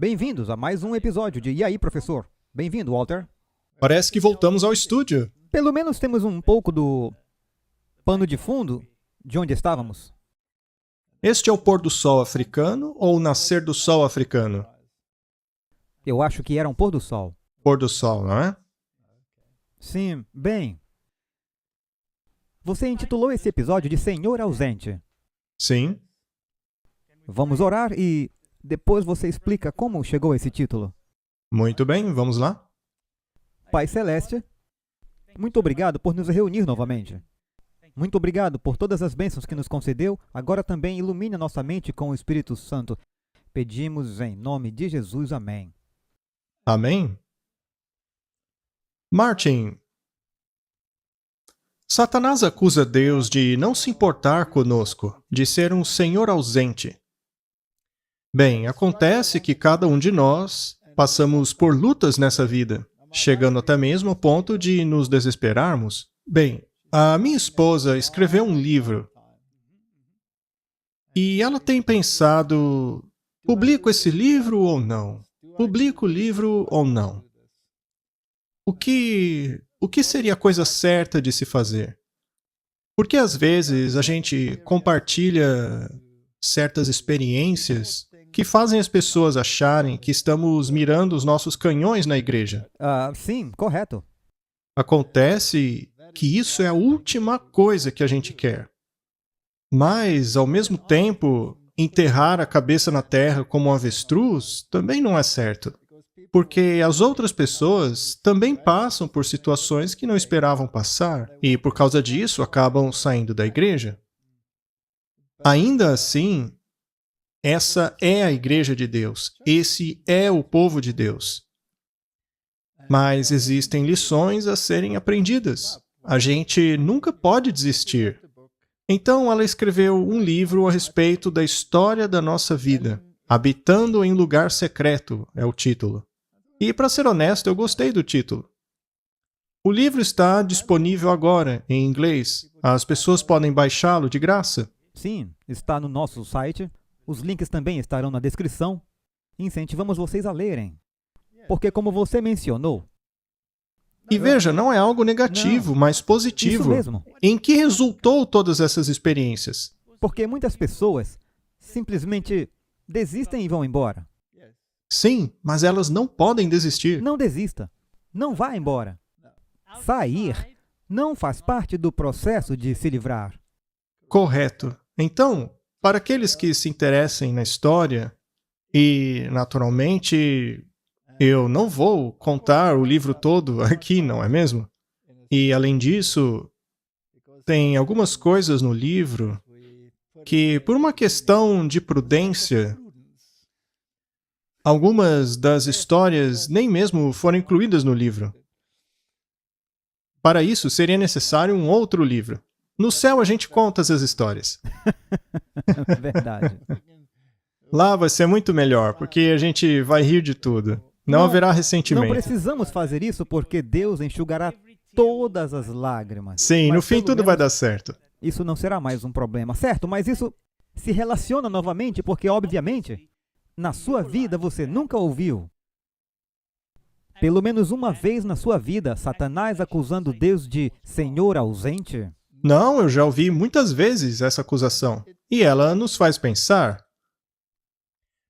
Bem-vindos a mais um episódio de E aí, professor? Bem-vindo, Walter. Parece que voltamos ao estúdio. Pelo menos temos um pouco do pano de fundo de onde estávamos. Este é o pôr do sol africano ou o nascer do sol africano? Eu acho que era um pôr do sol. Pôr do sol, não é? Sim, bem. Você intitulou esse episódio de Senhor Ausente. Sim. Vamos orar e depois você explica como chegou a esse título. Muito bem, vamos lá? Pai Celeste, muito obrigado por nos reunir novamente. Muito obrigado por todas as bênçãos que nos concedeu. Agora também ilumine a nossa mente com o Espírito Santo. Pedimos em nome de Jesus. Amém. Amém? Martin, Satanás acusa Deus de não se importar conosco, de ser um Senhor ausente. Bem, acontece que cada um de nós passamos por lutas nessa vida, chegando até mesmo ao ponto de nos desesperarmos. Bem, a minha esposa escreveu um livro e ela tem pensado, publico esse livro ou não? Publico o livro ou não? O que seria a coisa certa de se fazer? Porque às vezes a gente compartilha certas experiências que fazem as pessoas acharem que estamos mirando os nossos canhões na igreja. Sim, correto. Acontece que isso é a última coisa que a gente quer. Mas, ao mesmo tempo, enterrar a cabeça na terra como um avestruz também não é certo. Porque as outras pessoas também passam por situações que não esperavam passar e, por causa disso, acabam saindo da igreja. Ainda assim, essa é a igreja de Deus. Esse é o povo de Deus. Mas existem lições a serem aprendidas. A gente nunca pode desistir. Então, ela escreveu um livro a respeito da história da nossa vida. Habitando em Lugar Secreto é o título. E, para ser honesto, eu gostei do título. O livro está disponível agora, em inglês. As pessoas podem baixá-lo de graça. Sim, está no nosso site. Os links também estarão na descrição. Incentivamos vocês a lerem. Porque, como você mencionou... E veja, não é algo negativo, mas positivo. Isso mesmo. Em que resultou todas essas experiências? Porque muitas pessoas simplesmente desistem e vão embora. Sim, mas elas não podem desistir. Não desista. Não vá embora. Sair não faz parte do processo de se livrar. Correto. Então, para aqueles que se interessem na história, e, naturalmente, eu não vou contar o livro todo aqui, não é mesmo? E, além disso, tem algumas coisas no livro que, por uma questão de prudência, algumas das histórias nem mesmo foram incluídas no livro. Para isso, seria necessário um outro livro. No céu, a gente conta essas histórias. Verdade. Lá vai ser muito melhor, porque a gente vai rir de tudo. Não haverá Não ressentimento. precisamos fazer isso porque Deus enxugará todas as lágrimas. Sim, no Mas fim pelo tudo vai menos dar certo. Isso não será mais um problema, certo? Mas isso se relaciona novamente porque, obviamente, na sua vida você nunca ouviu, pelo menos uma vez na sua vida, Satanás acusando Deus de Senhor ausente? Não, eu já ouvi muitas vezes essa acusação. E ela nos faz pensar.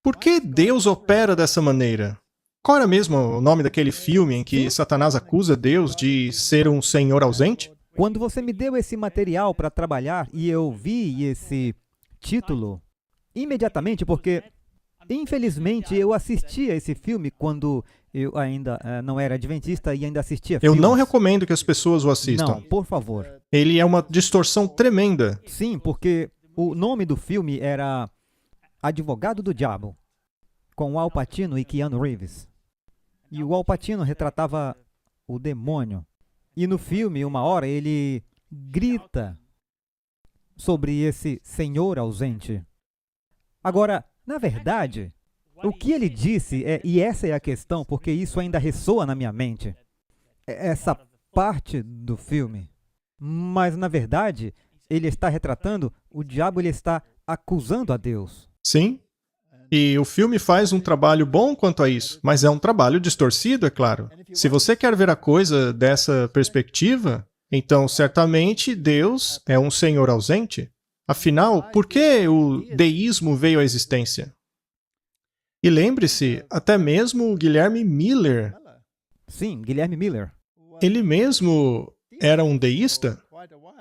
Por que Deus opera dessa maneira? Qual era mesmo o nome daquele filme em que Satanás acusa Deus de ser um Senhor ausente? Quando você me deu esse material para trabalhar e eu vi esse título, imediatamente, porque, infelizmente, eu assistia esse filme quando eu ainda não era adventista e ainda assistia Eu filmes. não recomendo que as pessoas o assistam. Não, por favor. Ele é uma distorção tremenda. Sim, porque o nome do filme era Advogado do Diabo, com Al Pacino e Keanu Reeves. E o Al Pacino retratava o demônio. E no filme, uma hora, ele grita sobre esse senhor ausente. Agora, na verdade, o que ele disse e essa é a questão, porque isso ainda ressoa na minha mente, essa parte do filme. Mas, na verdade, ele está retratando, o diabo ele está acusando a Deus. Sim? E o filme faz um trabalho bom quanto a isso, mas é um trabalho distorcido, é claro. Se você quer ver a coisa dessa perspectiva, então certamente Deus é um Senhor ausente. Afinal, por que o deísmo veio à existência? E lembre-se, até mesmo o Guilherme Miller, Sim, Guilherme Miller. ele mesmo era um deísta,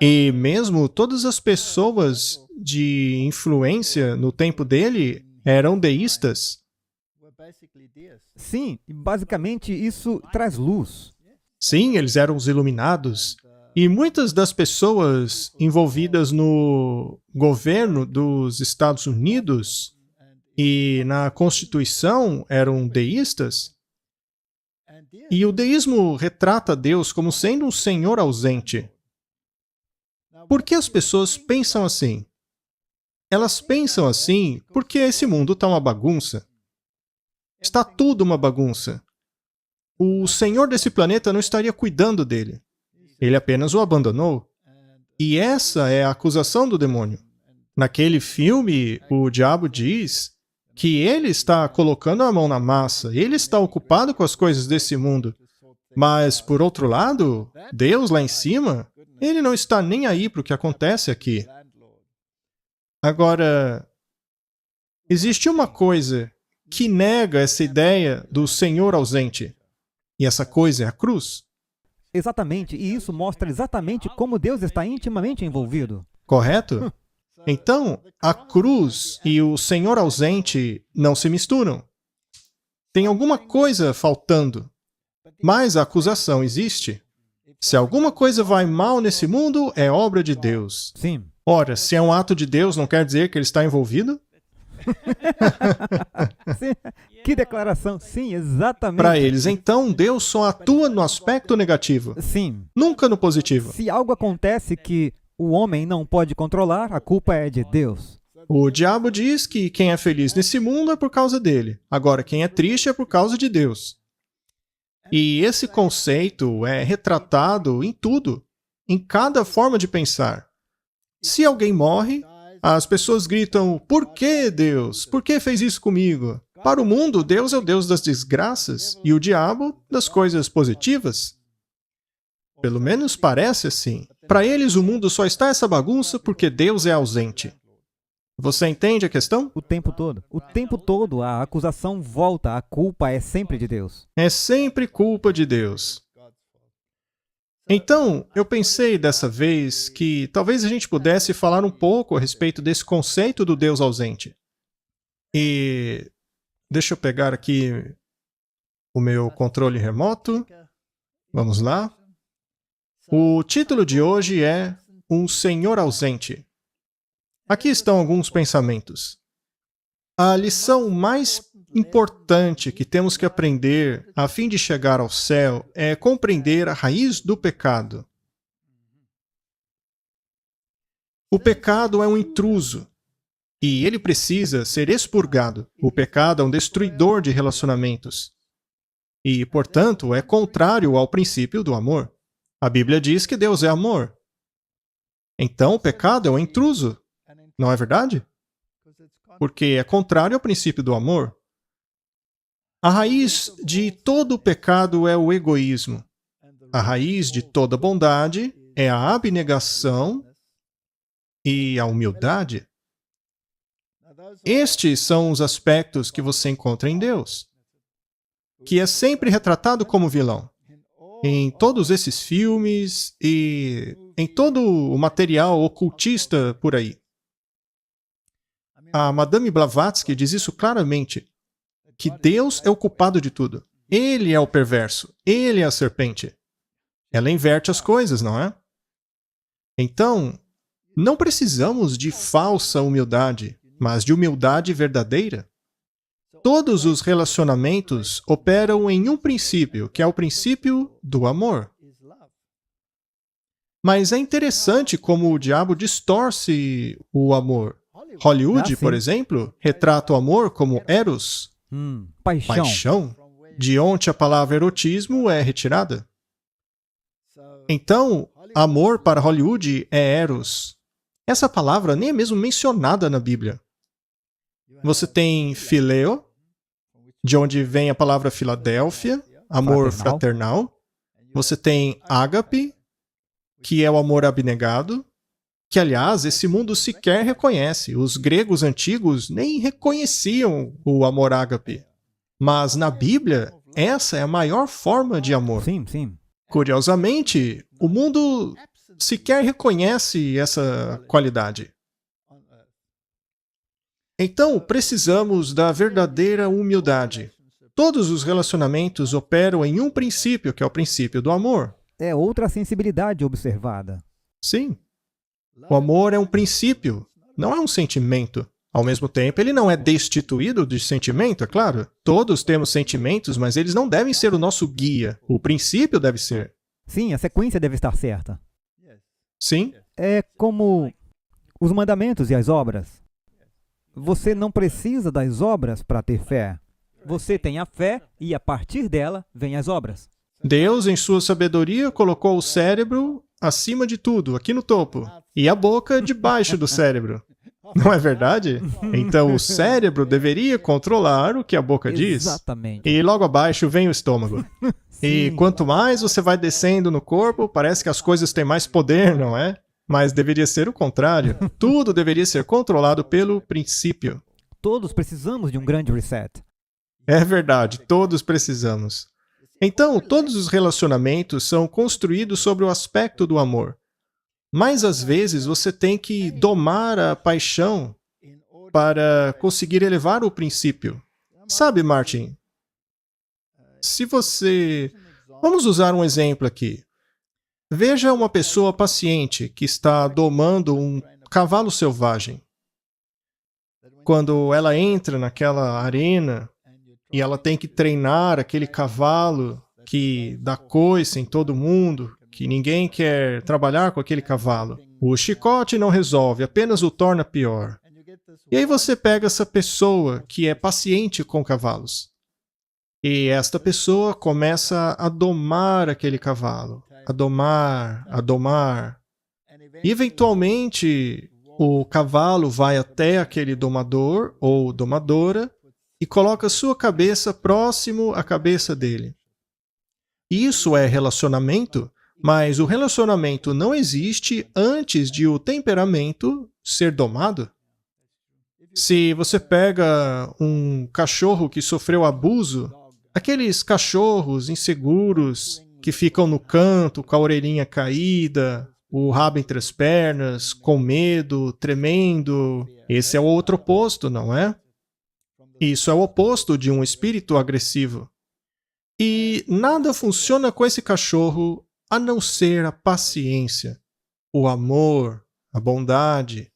e mesmo todas as pessoas de influência no tempo dele eram deístas. Sim, e basicamente isso traz luz. Sim, eles eram os iluminados. E muitas das pessoas envolvidas no governo dos Estados Unidos e na Constituição eram deístas. E o deísmo retrata Deus como sendo um senhor ausente. Por que as pessoas pensam assim? Elas pensam assim porque esse mundo está uma bagunça. Está tudo uma bagunça. O senhor desse planeta não estaria cuidando dele. Ele apenas o abandonou. E essa é a acusação do demônio. Naquele filme, o diabo diz que ele está colocando a mão na massa, ele está ocupado com as coisas desse mundo. Mas, por outro lado, Deus lá em cima, ele não está nem aí para o que acontece aqui. Agora, existe uma coisa que nega essa ideia do Senhor ausente. E essa coisa é a cruz. Exatamente, e isso mostra exatamente como Deus está intimamente envolvido. Correto? Então, a cruz e o Senhor ausente não se misturam. Tem alguma coisa faltando. Mas a acusação existe. Se alguma coisa vai mal nesse mundo, é obra de Deus. Sim. Ora, se é um ato de Deus, não quer dizer que ele está envolvido? Sim. Que declaração. Sim, exatamente. Para eles, então, Deus só atua no aspecto negativo, Sim. nunca no positivo. Se algo acontece que o homem não pode controlar, a culpa é de Deus. O diabo diz que quem é feliz nesse mundo é por causa dele. Agora, quem é triste é por causa de Deus. E esse conceito é retratado em tudo, em cada forma de pensar. Se alguém morre, as pessoas gritam, por que Deus? Por que fez isso comigo? Para o mundo, Deus é o Deus das desgraças e o diabo das coisas positivas. Pelo menos parece assim. Para eles, o mundo só está essa bagunça porque Deus é ausente. Você entende a questão? O tempo todo. O tempo todo a acusação volta, a culpa é sempre de Deus. É sempre culpa de Deus. Então, eu pensei dessa vez que talvez a gente pudesse falar um pouco a respeito desse conceito do Deus ausente. E deixa eu pegar aqui o meu controle remoto. Vamos lá. O título de hoje é Um Senhor Ausente. Aqui estão alguns pensamentos. A lição mais importante que temos que aprender a fim de chegar ao céu é compreender a raiz do pecado. O pecado é um intruso e ele precisa ser expurgado. O pecado é um destruidor de relacionamentos e, portanto, é contrário ao princípio do amor. A Bíblia diz que Deus é amor. Então, o pecado é um intruso, não é verdade? Porque é contrário ao princípio do amor. A raiz de todo o pecado é o egoísmo. A raiz de toda bondade é a abnegação e a humildade. Estes são os aspectos que você encontra em Deus, que é sempre retratado como vilão. Em todos esses filmes e em todo o material ocultista por aí. A Madame Blavatsky diz isso claramente, que Deus é o culpado de tudo. Ele é o perverso, ele é a serpente. Ela inverte as coisas, não é? Então, não precisamos de falsa humildade, mas de humildade verdadeira. Todos os relacionamentos operam em um princípio, que é o princípio do amor. Mas é interessante como o diabo distorce o amor. Hollywood, por exemplo, retrata o amor como eros, paixão, de onde a palavra erotismo é retirada. Então, amor para Hollywood é eros. Essa palavra nem é mesmo mencionada na Bíblia. Você tem Phileo, de onde vem a palavra Filadélfia, amor fraternal. Você tem Ágape, que é o amor abnegado, que, aliás, esse mundo sequer reconhece. Os gregos antigos nem reconheciam o amor ágape. Mas na Bíblia, essa é a maior forma de amor. Sim, sim. Curiosamente, o mundo sequer reconhece essa qualidade. Então, precisamos da verdadeira humildade. Todos os relacionamentos operam em um princípio, que é o princípio do amor. É outra sensibilidade observada. Sim. O amor é um princípio, não é um sentimento. Ao mesmo tempo, ele não é destituído de sentimento, é claro. Todos temos sentimentos, mas eles não devem ser o nosso guia. O princípio deve ser. Sim, a sequência deve estar certa. Sim. É como os mandamentos e as obras. Você não precisa das obras para ter fé. Você tem a fé e, a partir dela, vem as obras. Deus, em sua sabedoria, colocou o cérebro acima de tudo, aqui no topo, e a boca debaixo do cérebro. Não é verdade? Então, o cérebro deveria controlar o que a boca diz. Exatamente. E logo abaixo vem o estômago. E quanto mais você vai descendo no corpo, parece que as coisas têm mais poder, não é? Mas deveria ser o contrário. Tudo deveria ser controlado pelo princípio. Todos precisamos de um grande reset. É verdade, todos precisamos. Então, todos os relacionamentos são construídos sobre o aspecto do amor. Mas, às vezes, você tem que domar a paixão para conseguir elevar o princípio. Sabe, Martin? Se você... Vamos usar um exemplo aqui. Veja uma pessoa paciente que está domando um cavalo selvagem. Quando ela entra naquela arena e ela tem que treinar aquele cavalo que dá coice em todo mundo, que ninguém quer trabalhar com aquele cavalo. O chicote não resolve, apenas o torna pior. E aí você pega essa pessoa que é paciente com cavalos. E esta pessoa começa a domar aquele cavalo. A domar, a domar. E, eventualmente, o cavalo vai até aquele domador ou domadora e coloca sua cabeça próximo à cabeça dele. Isso é relacionamento, mas o relacionamento não existe antes de o temperamento ser domado. Se você pega um cachorro que sofreu abuso, aqueles cachorros inseguros que ficam no canto com a orelhinha caída, o rabo entre as pernas, com medo, tremendo, esse é o outro oposto, não é? Isso é o oposto de um espírito agressivo. E nada funciona com esse cachorro a não ser a paciência, o amor, a bondade.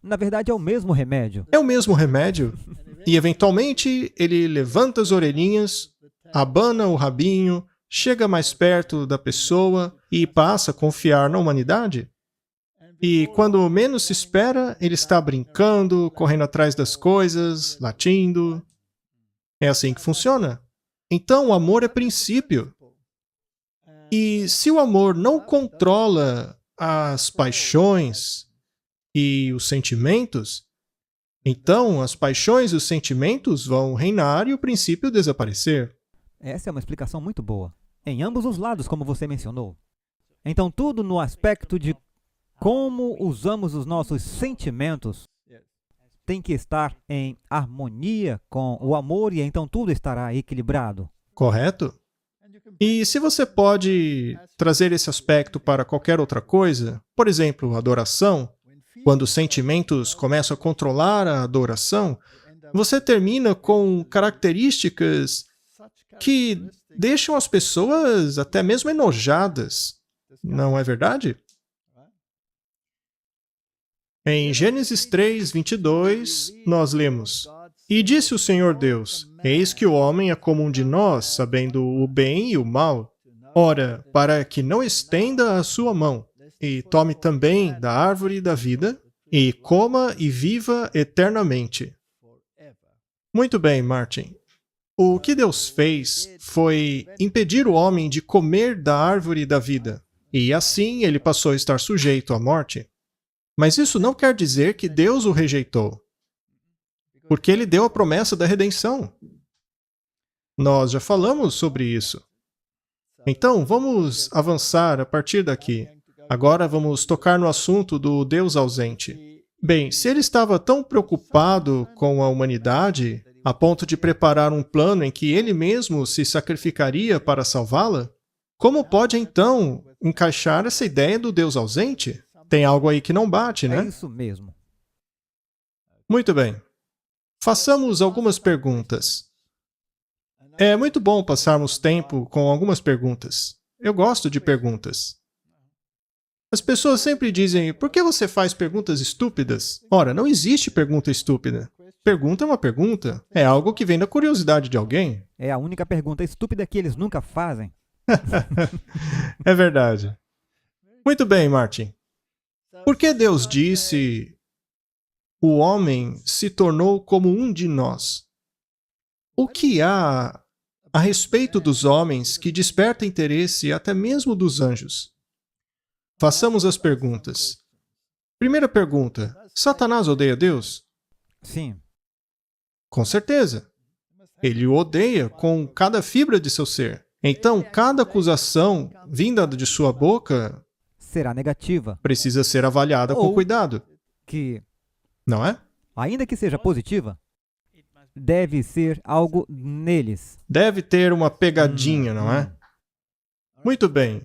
Na verdade, é o mesmo remédio. É o mesmo remédio. E, eventualmente, ele levanta as orelhinhas, abana o rabinho, chega mais perto da pessoa e passa a confiar na humanidade. E quando menos se espera, ele está brincando, correndo atrás das coisas, latindo. É assim que funciona. Então, o amor é princípio. E se o amor não controla as paixões e os sentimentos, então as paixões e os sentimentos vão reinar e o princípio desaparecer. Essa é uma explicação muito boa. Em ambos os lados, como você mencionou. Então, tudo no aspecto de como usamos os nossos sentimentos tem que estar em harmonia com o amor e então tudo estará equilibrado. Correto? E se você pode trazer esse aspecto para qualquer outra coisa, por exemplo, adoração, quando os sentimentos começam a controlar a adoração, você termina com características que deixam as pessoas até mesmo enojadas. Não é verdade? Em Gênesis 3, 22, nós lemos: E disse o Senhor Deus, eis que o homem é como um de nós, sabendo o bem e o mal. Ora, para que não estenda a sua mão, e tome também da árvore da vida, e coma e viva eternamente. Muito bem, Martin. O que Deus fez foi impedir o homem de comer da árvore da vida, e assim ele passou a estar sujeito à morte. Mas isso não quer dizer que Deus o rejeitou. Porque ele deu a promessa da redenção. Nós já falamos sobre isso. Então, vamos avançar a partir daqui. Agora vamos tocar no assunto do Deus ausente. Bem, se ele estava tão preocupado com a humanidade, a ponto de preparar um plano em que ele mesmo se sacrificaria para salvá-la, como pode então encaixar essa ideia do Deus ausente? Tem algo aí que não bate, né? É isso mesmo. Muito bem. Façamos algumas perguntas. É muito bom passarmos tempo com algumas perguntas. Eu gosto de perguntas. As pessoas sempre dizem, por que você faz perguntas estúpidas? Ora, não existe pergunta estúpida. Pergunta é uma pergunta. É algo que vem da curiosidade de alguém. É a única pergunta estúpida que eles nunca fazem. É verdade. Muito bem, Martin. Por que Deus disse, o homem se tornou como um de nós? O que há a respeito dos homens que desperta interesse até mesmo dos anjos? Façamos as perguntas. Primeira pergunta, Satanás odeia Deus? Sim. Com certeza. Ele o odeia com cada fibra de seu ser. Então, cada acusação vinda de sua boca Será negativa. precisa ser avaliada com Ou- cuidado, Que, não é? ainda que seja positiva, deve ser algo neles. Deve ter uma pegadinha, não é? Muito bem.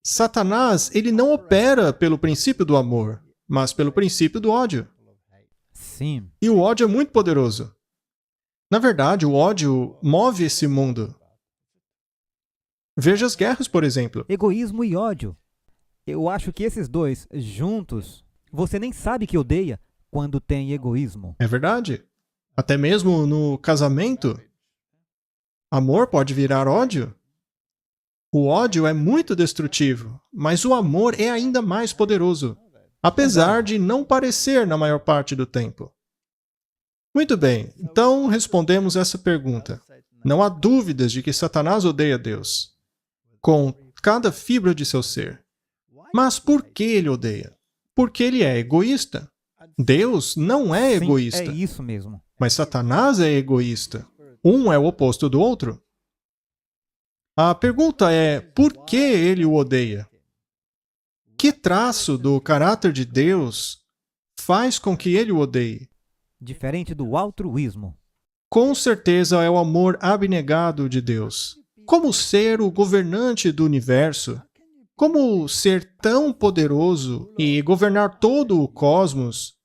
Satanás, ele não opera pelo princípio do amor, mas pelo princípio do ódio. Sim. E o ódio é muito poderoso. Na verdade, o ódio move esse mundo. Veja as guerras, por exemplo. Egoísmo e ódio. Eu acho que esses dois juntos, você nem sabe que odeia quando tem egoísmo. É verdade. Até mesmo no casamento, amor pode virar ódio. O ódio é muito destrutivo, mas o amor é ainda mais poderoso, apesar de não parecer na maior parte do tempo. Muito bem, então respondemos essa pergunta. Não há dúvidas de que Satanás odeia Deus, com cada fibra de seu ser. Mas por que ele odeia? Porque ele é egoísta. Deus não é Sim, egoísta, é isso mesmo. mas Satanás é egoísta. Um é o oposto do outro. A pergunta é, por que ele o odeia? Que traço do caráter de Deus faz com que ele o odeie? Diferente do altruísmo. Com certeza é o amor abnegado de Deus. Como ser o governante do universo? Como ser tão poderoso e governar todo o cosmos,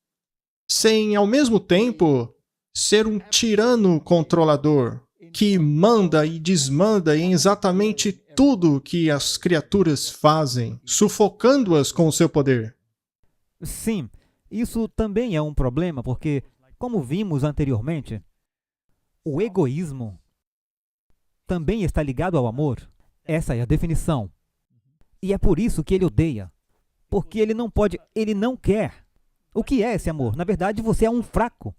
sem, ao mesmo tempo, ser um tirano controlador, que manda e desmanda em exatamente tudo que as criaturas fazem, sufocando-as com o seu poder? Sim, isso também é um problema, porque, como vimos anteriormente, o egoísmo também está ligado ao amor. Essa é a definição. E é por isso que ele odeia. Porque ele não pode, ele não quer. O que é esse amor? Na verdade, você é um fraco.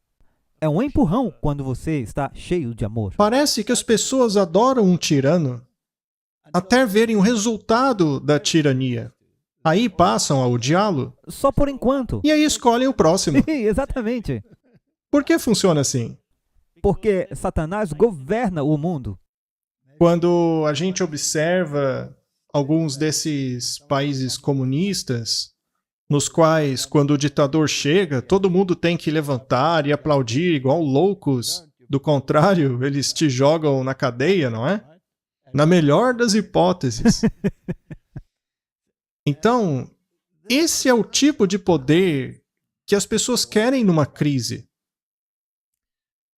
É um empurrão quando você está cheio de amor. Parece que as pessoas adoram um tirano até verem o resultado da tirania. Aí passam a odiá-lo Só por enquanto. e aí escolhem o próximo. Exatamente. Por que funciona assim? Porque Satanás governa o mundo. Quando a gente observa alguns desses países comunistas, nos quais, quando o ditador chega, todo mundo tem que levantar e aplaudir igual loucos. Do contrário, eles te jogam na cadeia, não é? Na melhor das hipóteses. Então, esse é o tipo de poder que as pessoas querem numa crise.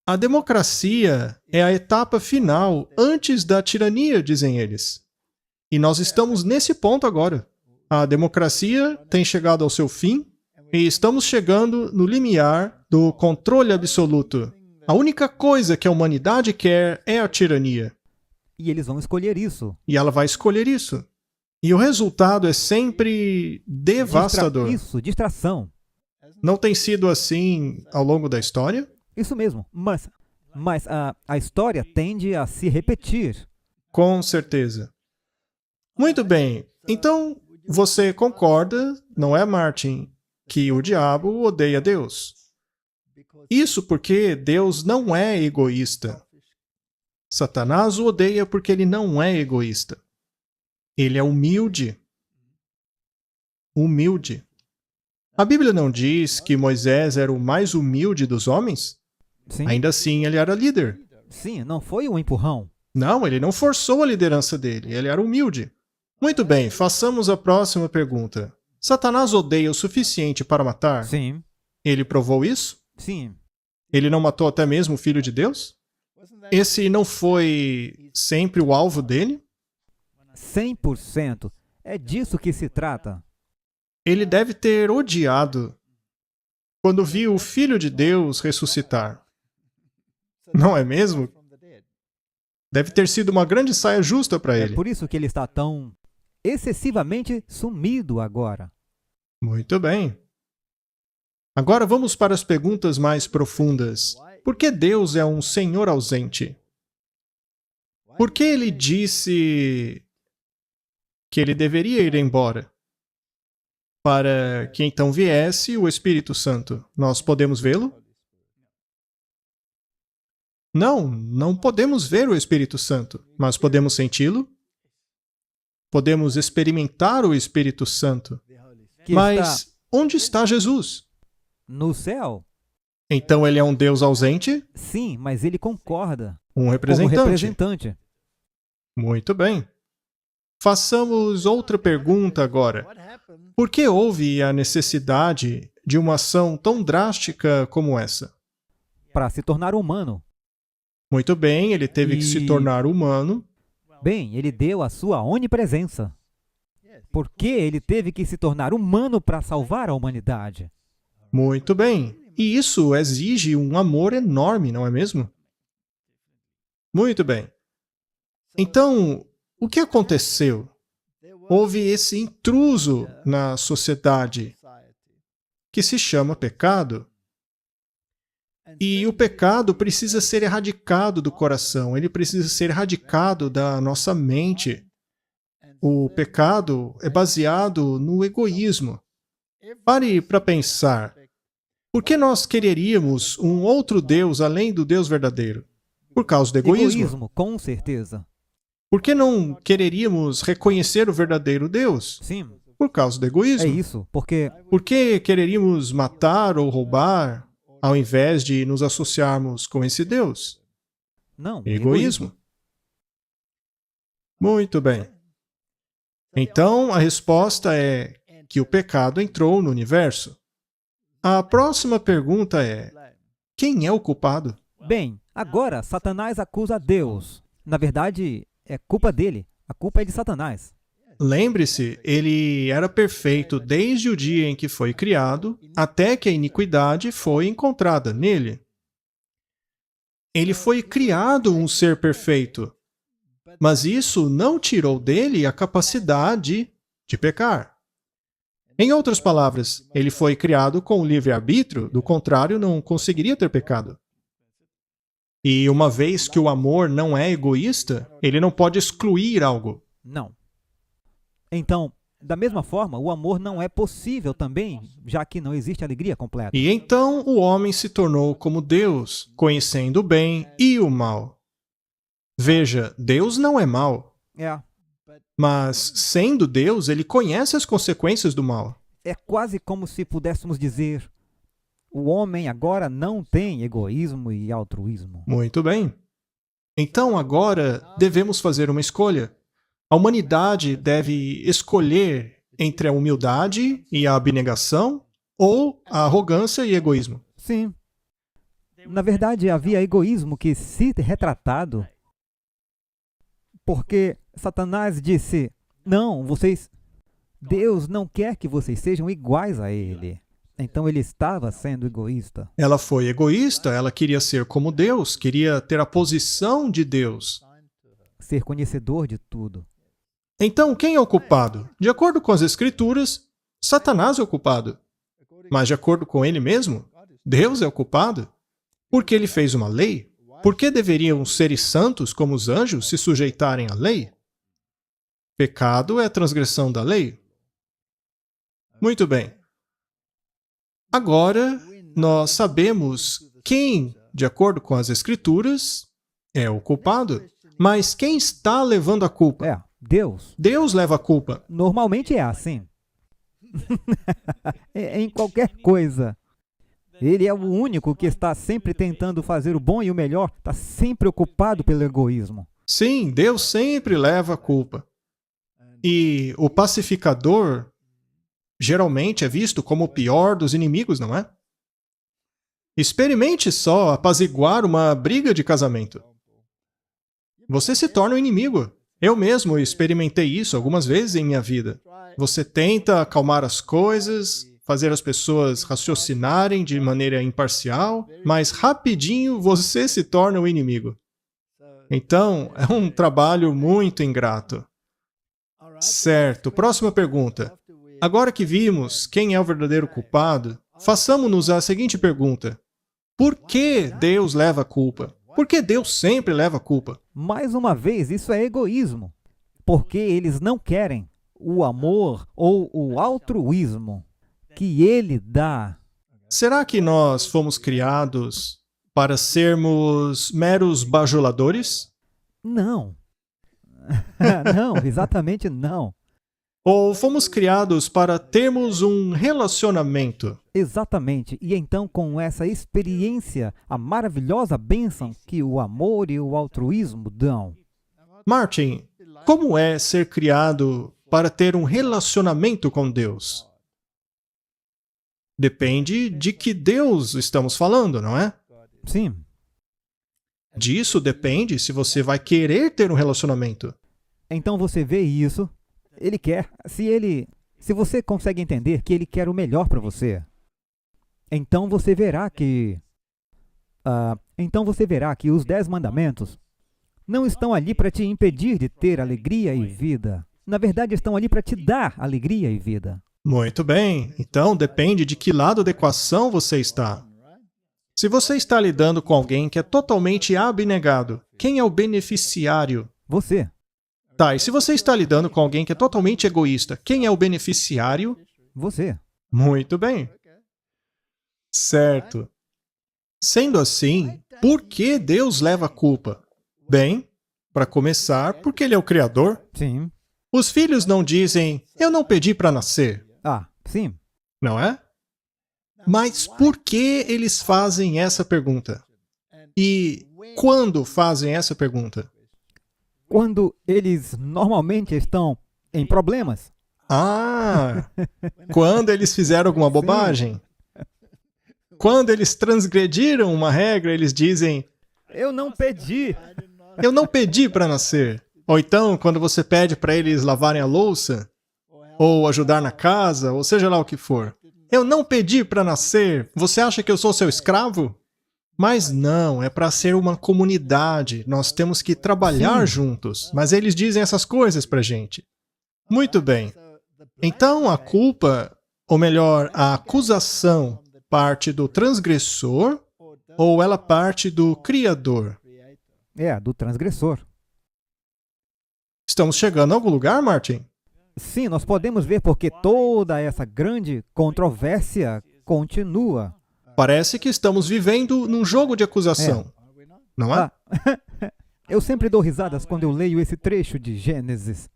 A democracia é a etapa final antes da tirania, dizem eles. E nós estamos nesse ponto agora. A democracia tem chegado ao seu fim e estamos chegando no limiar do controle absoluto. A única coisa que a humanidade quer é a tirania. E eles vão escolher isso. E ela vai escolher isso. E o resultado é sempre devastador. Isso, distração. Não tem sido assim ao longo da história? Isso mesmo. Mas a história tende a se repetir. Com certeza. Muito bem. Então, você concorda, não é, Martin, que o diabo odeia Deus? Isso porque Deus não é egoísta. Satanás o odeia porque ele não é egoísta. Ele é humilde. Humilde. A Bíblia não diz que Moisés era o mais humilde dos homens? Sim. Ainda assim, ele era líder. Sim, não foi um empurrão. Não, ele não forçou a liderança dele, ele era humilde. Muito bem, façamos a próxima pergunta. Satanás odeia o suficiente para matar? Sim, Ele provou isso? sim. Ele não matou até mesmo o Filho de Deus? Esse não foi sempre o alvo dele? 100%. É disso que se trata. Ele deve ter odiado quando viu o Filho de Deus ressuscitar. Não é mesmo? Deve ter sido uma grande saia justa para É ele. por isso que ele está tão excessivamente sumido agora. Muito bem. Agora vamos para as perguntas mais profundas. Por que Deus é um Senhor ausente? Por que ele disse que ele deveria ir embora? Para que então viesse o Espírito Santo. Nós podemos vê-lo? Não, não podemos ver o Espírito Santo, mas podemos senti-lo? Podemos experimentar o Espírito Santo. Que Mas está onde está Jesus? no céu? Então ele é um Deus ausente? Sim, mas ele concorda Um como representante. representante. Muito bem. Façamos outra pergunta agora. Por que houve a necessidade de uma ação tão drástica como essa? Para se tornar humano. Muito bem, ele teve que se tornar humano. Bem, ele deu a sua onipresença. Por que ele teve que se tornar humano para salvar a humanidade? Muito bem. E isso exige um amor enorme, não é mesmo? Muito bem. Então, o que aconteceu? Houve esse intruso na sociedade que se chama pecado. E o pecado precisa ser erradicado do coração, ele precisa ser erradicado da nossa mente. O pecado é baseado no egoísmo. Pare para pensar. Por que nós quereríamos um outro Deus além do Deus verdadeiro? Por causa do egoísmo. Egoísmo, com certeza. Por que não quereríamos reconhecer o verdadeiro Deus? Sim, Por causa do é egoísmo. isso. Porque Por que quereríamos matar ou roubar ao invés de nos associarmos com esse Deus? não, Egoísmo. Muito bem. Então, a resposta é que o pecado entrou no universo. A próxima pergunta é: quem é o culpado? Bem, agora Satanás acusa Deus. Na verdade, é culpa dele. A culpa é de Satanás. Lembre-se, ele era perfeito desde o dia em que foi criado até que a iniquidade foi encontrada nele. Ele foi criado um ser perfeito, mas isso não tirou dele a capacidade de pecar. Em outras palavras, ele foi criado com o livre-arbítrio, do contrário, não conseguiria ter pecado. E uma vez que o amor não é egoísta, ele não pode excluir algo. Não. Então, da mesma forma, o amor não é possível também, já que não existe alegria completa. E então o homem se tornou como Deus, conhecendo o bem e o mal. Veja, Deus não é mau, É, mas sendo Deus, ele conhece as consequências do mal. é quase como se pudéssemos dizer: o homem agora não tem egoísmo e altruísmo. Muito bem. Então agora devemos fazer uma escolha. A humanidade deve escolher entre a humildade e a abnegação ou a arrogância e egoísmo. Sim. Na verdade, havia egoísmo que se retratado porque Satanás disse: não, Deus não quer que vocês sejam iguais a ele. Então ele estava sendo egoísta. Ela foi egoísta, ela queria ser como Deus, queria ter a posição de Deus. Ser conhecedor de tudo. Então, quem é o culpado? De acordo com as Escrituras, Satanás é o culpado. Mas de acordo com ele mesmo, Deus é o culpado. Porque ele fez uma lei? Por que deveriam seres santos como os anjos se sujeitarem à lei? Pecado é a transgressão da lei. Muito bem. Agora, nós sabemos quem, de acordo com as Escrituras, é o culpado. Mas quem está levando a culpa? É, Deus. Deus leva a culpa. Normalmente é assim. Em qualquer coisa. Ele é o único que está sempre tentando fazer o bom e o melhor, está sempre ocupado pelo egoísmo. Sim, Deus sempre leva a culpa. E o pacificador geralmente é visto como o pior dos inimigos, não é? Experimente só apaziguar uma briga de casamento. Você se torna um inimigo. Eu mesmo experimentei isso algumas vezes em minha vida. Você tenta acalmar as coisas, fazer as pessoas raciocinarem de maneira imparcial, mas rapidinho você se torna o inimigo. Então, é um trabalho muito ingrato. Certo, próxima pergunta. Agora que vimos quem é o verdadeiro culpado, façamos-nos a seguinte pergunta. Por que Deus leva a culpa? Por que Deus sempre leva a culpa? Mais uma vez, isso é egoísmo. Porque eles não querem o amor ou o altruísmo que Ele dá. Será que nós fomos criados para sermos meros bajuladores? Não. Não, exatamente não. Ou fomos criados para termos um relacionamento? Exatamente. E então, com essa experiência, a maravilhosa bênção que o amor e o altruísmo dão. Martin, como é ser criado para ter um relacionamento com Deus? Depende de que Deus estamos falando, não é? Sim. Disso depende se você vai querer ter um relacionamento. Então você vê isso, Ele quer, se você consegue entender que Ele quer o melhor para você, então você verá que os 10 mandamentos não estão ali para te impedir de ter alegria e vida. Na verdade, estão ali para te dar alegria e vida. Muito bem, então depende de que lado da equação você está. Se você está lidando com alguém que é totalmente abnegado, quem é o beneficiário? Você. Tá, e se você está lidando com alguém que é totalmente egoísta, quem é o beneficiário? Você. Muito bem. Certo. Sendo assim, por que Deus leva a culpa? Bem, para começar, porque Ele é o Criador. Sim. Os filhos não dizem, eu não pedi para nascer, Sim. não é? Mas por que eles fazem essa pergunta? E quando fazem essa pergunta? Quando eles normalmente estão em problemas. Quando eles fizeram alguma bobagem. Quando eles transgrediram uma regra, eles dizem, Eu não pedi. eu não pedi para nascer. Ou então, quando você pede para eles lavarem a louça, ou ajudar na casa, ou seja lá o que for. Eu não pedi para nascer. Você acha que eu sou seu escravo? Mas não, é para ser uma comunidade. Nós temos que trabalhar juntos. Mas eles dizem essas coisas para gente. Muito bem. Então a culpa, ou melhor, a acusação, parte do transgressor ou ela parte do Criador? Do transgressor. Estamos chegando a algum lugar, Martin? Sim, nós podemos ver porque toda essa grande controvérsia continua. Parece que estamos vivendo num jogo de acusação, não é? Eu sempre dou risadas quando eu leio esse trecho de Gênesis.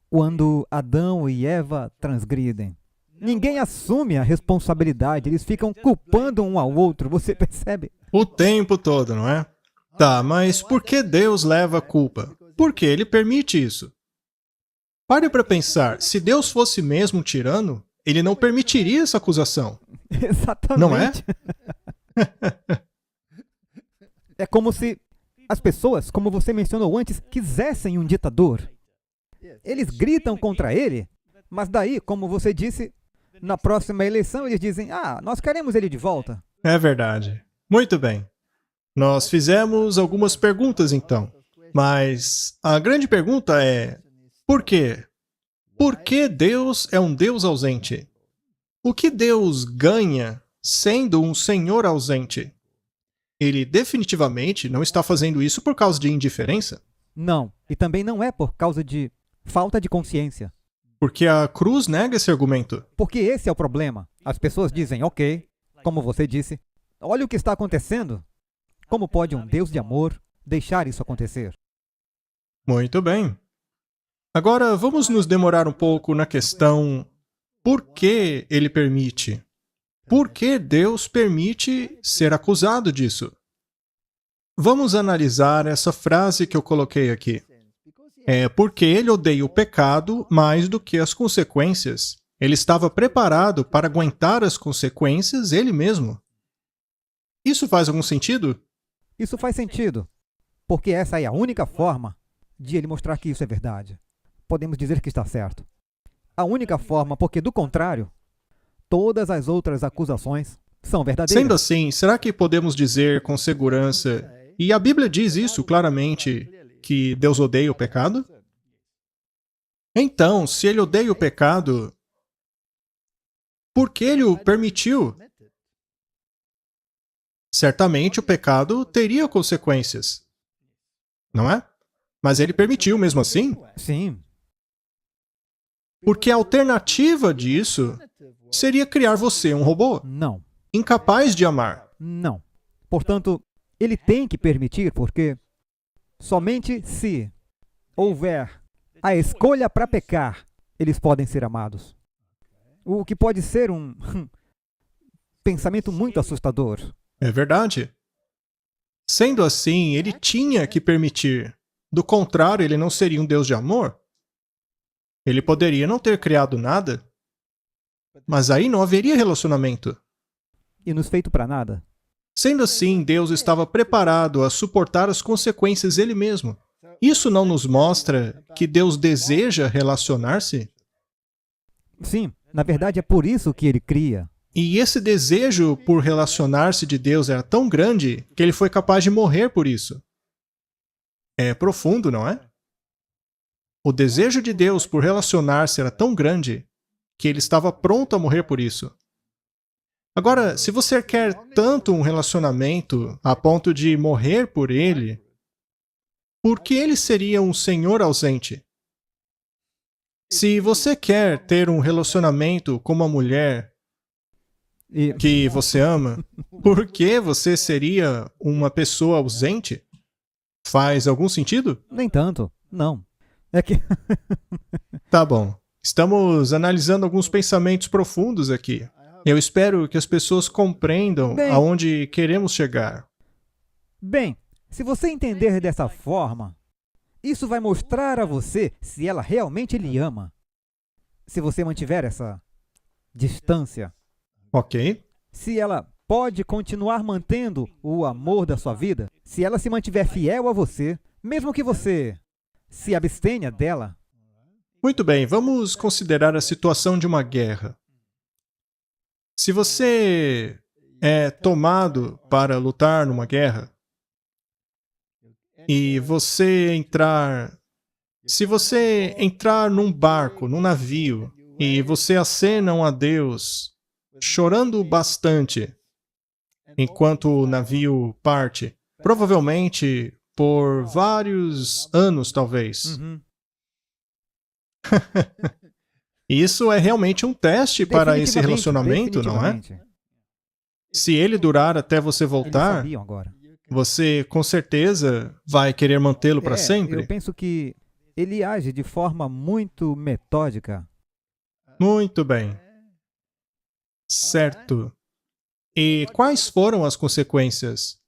Quando Adão e Eva transgridem. Ninguém assume a responsabilidade, eles ficam culpando um ao outro, você percebe? O tempo todo, não é? Tá, mas por que Deus leva a culpa? Por que Ele permite isso? Pare para pensar, se Deus fosse mesmo um tirano, Ele não permitiria essa acusação. Exatamente. Não é? É como se as pessoas, como você mencionou antes, quisessem um ditador. Eles gritam contra ele, mas daí, como você disse, na próxima eleição eles dizem, nós queremos ele de volta. É verdade. Muito bem. Nós fizemos algumas perguntas então, mas a grande pergunta é, por quê? Por que Deus é um Deus ausente? O que Deus ganha sendo um Senhor ausente? Ele definitivamente não está fazendo isso por causa de indiferença. Não, e também não é por causa de falta de consciência. Porque a cruz nega esse argumento. Porque esse é o problema. As pessoas dizem, ok, Como você disse, olha o que está acontecendo. Como pode um Deus de amor deixar isso acontecer? Muito bem. Agora, vamos nos demorar um pouco na questão por que ele permite. Por que Deus permite ser acusado disso? Vamos analisar essa frase que eu coloquei aqui. É porque ele odeia o pecado mais do que as consequências. Ele estava preparado para aguentar as consequências ele mesmo. Isso faz algum sentido? Isso faz sentido, porque essa é a única forma de ele mostrar que isso é verdade. Podemos dizer que está certo. A única forma, porque do contrário, todas as outras acusações são verdadeiras. Sendo assim, será que podemos dizer com segurança, e a Bíblia diz isso claramente, que Deus odeia o pecado? Então, se ele odeia o pecado, por que ele o permitiu? Certamente o pecado teria consequências, não é? Mas ele permitiu mesmo assim? Sim, Porque a alternativa disso seria criar você um robô, não, incapaz de amar. não. Portanto, ele tem que permitir, porque somente se houver a escolha para pecar, eles podem ser amados. O que pode ser um pensamento muito assustador. É verdade. Sendo assim, ele tinha que permitir. Do contrário, ele não seria um Deus de amor. Ele poderia não ter criado nada, mas aí não haveria relacionamento. E nos feito para nada. Sendo assim, Deus estava preparado a suportar as consequências ele mesmo. Isso não nos mostra que Deus deseja relacionar-se? Sim, na verdade é por isso que ele cria. E esse desejo por relacionar-se de Deus era tão grande que ele foi capaz de morrer por isso. É profundo, não é? O desejo de Deus por relacionar-se era tão grande que ele estava pronto a morrer por isso. Agora, se você quer tanto um relacionamento a ponto de morrer por ele, por que ele seria um senhor ausente? Se você quer ter um relacionamento com uma mulher E que você ama, por que você seria uma pessoa ausente? Faz algum sentido? nem tanto, não. É que Tá bom. Estamos analisando alguns pensamentos profundos aqui. Eu espero que as pessoas compreendam Bem- aonde queremos chegar. Bem, se você entender dessa forma, isso vai mostrar a você se ela realmente lhe ama. Se você mantiver essa distância, Ok? se ela pode continuar mantendo o amor da sua vida, se ela se mantiver fiel a você, mesmo que você se abstenha dela. Muito bem, vamos considerar a situação de uma guerra. Se você é tomado para lutar numa guerra, e se você entrar num barco, num navio, e você acena um adeus, chorando bastante, enquanto o navio parte, provavelmente por vários anos, talvez. Uhum. Isso é realmente um teste para esse Definitivamente, relacionamento, não é? definitivamente. Se ele durar até você Eles voltar, sabiam agora. você com certeza vai querer mantê-lo para Eu sempre. penso que ele age de forma muito metódica. Muito bem. Certo. E quais foram as consequências?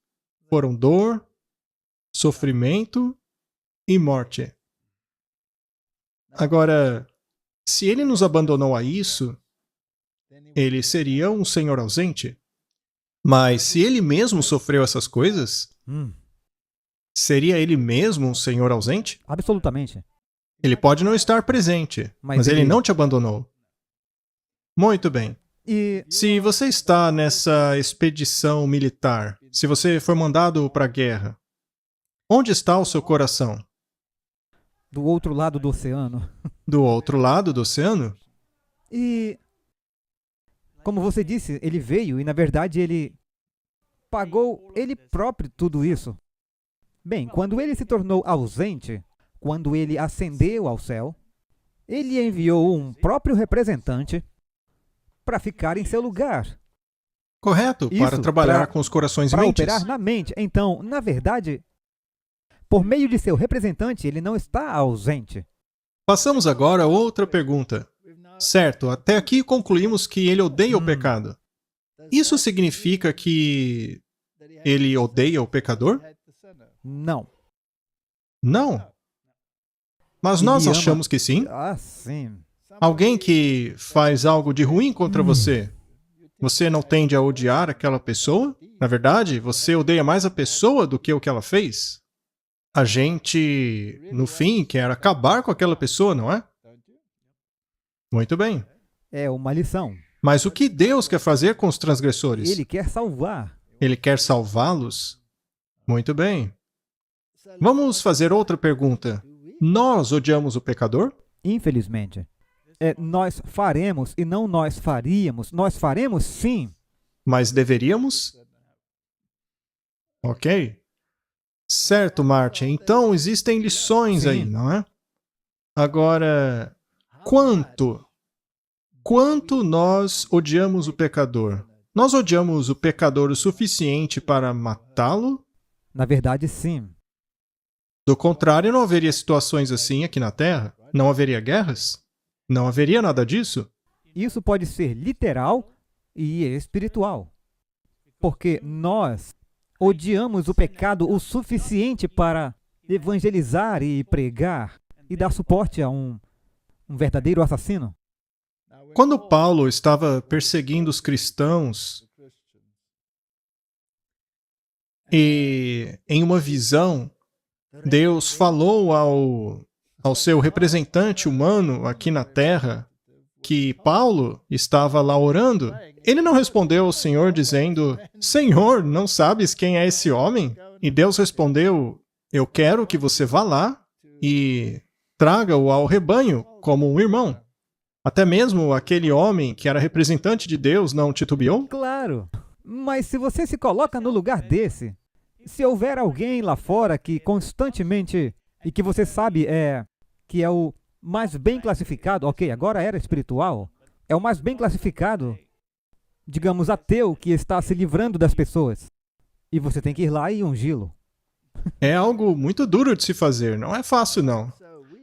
Foram dor, sofrimento e morte. Agora, se ele nos abandonou a isso, ele seria um senhor ausente. Mas se ele mesmo sofreu essas coisas, seria ele mesmo um senhor ausente? Absolutamente. Ele pode não estar presente, mas ele não te abandonou. Muito bem. E Se você está nessa expedição militar, se você foi mandado para a guerra, onde está o seu coração? do outro lado do oceano. Do outro lado do oceano? E, como você disse, ele veio e, na verdade, ele pagou ele próprio tudo isso. Bem, quando ele se tornou ausente, quando ele ascendeu ao céu, ele enviou um próprio representante para ficar em seu lugar. Correto, para Isso, trabalhar com os corações e para mentes. operar na mente. Então, na verdade, por meio de seu representante, ele não está ausente. Passamos agora a outra pergunta. Certo, até aqui concluímos que ele odeia o pecado. Isso significa que ele odeia o pecador? Não. Não. Mas nós Ele ama- achamos que sim. Ah, sim. Alguém que faz algo de ruim contra você, você não tende a odiar aquela pessoa? Na verdade, você odeia mais a pessoa do que o que ela fez? A gente, no fim, quer acabar com aquela pessoa, não é? Muito bem. É uma lição. Mas o que Deus quer fazer com os transgressores? Ele quer salvar. Ele quer salvá-los? Muito bem. Vamos fazer outra pergunta. Nós odiamos o pecador? Infelizmente. Nós faremos e não nós faríamos. Nós faremos sim. Mas deveríamos? Ok. Certo, Martin. Então existem lições Sim. aí, não é? Agora, quanto nós odiamos o pecador? Nós odiamos o pecador o suficiente para matá-lo? Na verdade, sim. Do contrário, não haveria situações assim aqui na Terra? Não haveria guerras? Não haveria nada disso? Isso pode ser literal e espiritual. Porque nós odiamos o pecado o suficiente para evangelizar e pregar e dar suporte a um verdadeiro assassino. Quando Paulo estava perseguindo os cristãos e em uma visão, Deus falou ao seu representante humano aqui na Terra que Paulo estava lá orando, ele não respondeu ao Senhor dizendo: Senhor, não sabes quem é esse homem? E Deus respondeu: eu quero que você vá lá e traga-o ao rebanho como um irmão. Até mesmo aquele homem que era representante de Deus não titubeou? Claro, mas se você se coloca no lugar desse, se houver alguém lá fora que constantemente, e que você sabe que é o mais bem classificado, ok, agora era espiritual, é o mais bem classificado, digamos, ateu que está se livrando das pessoas, e você tem que ir lá e ungí-lo. É algo muito duro de se fazer, não é fácil não.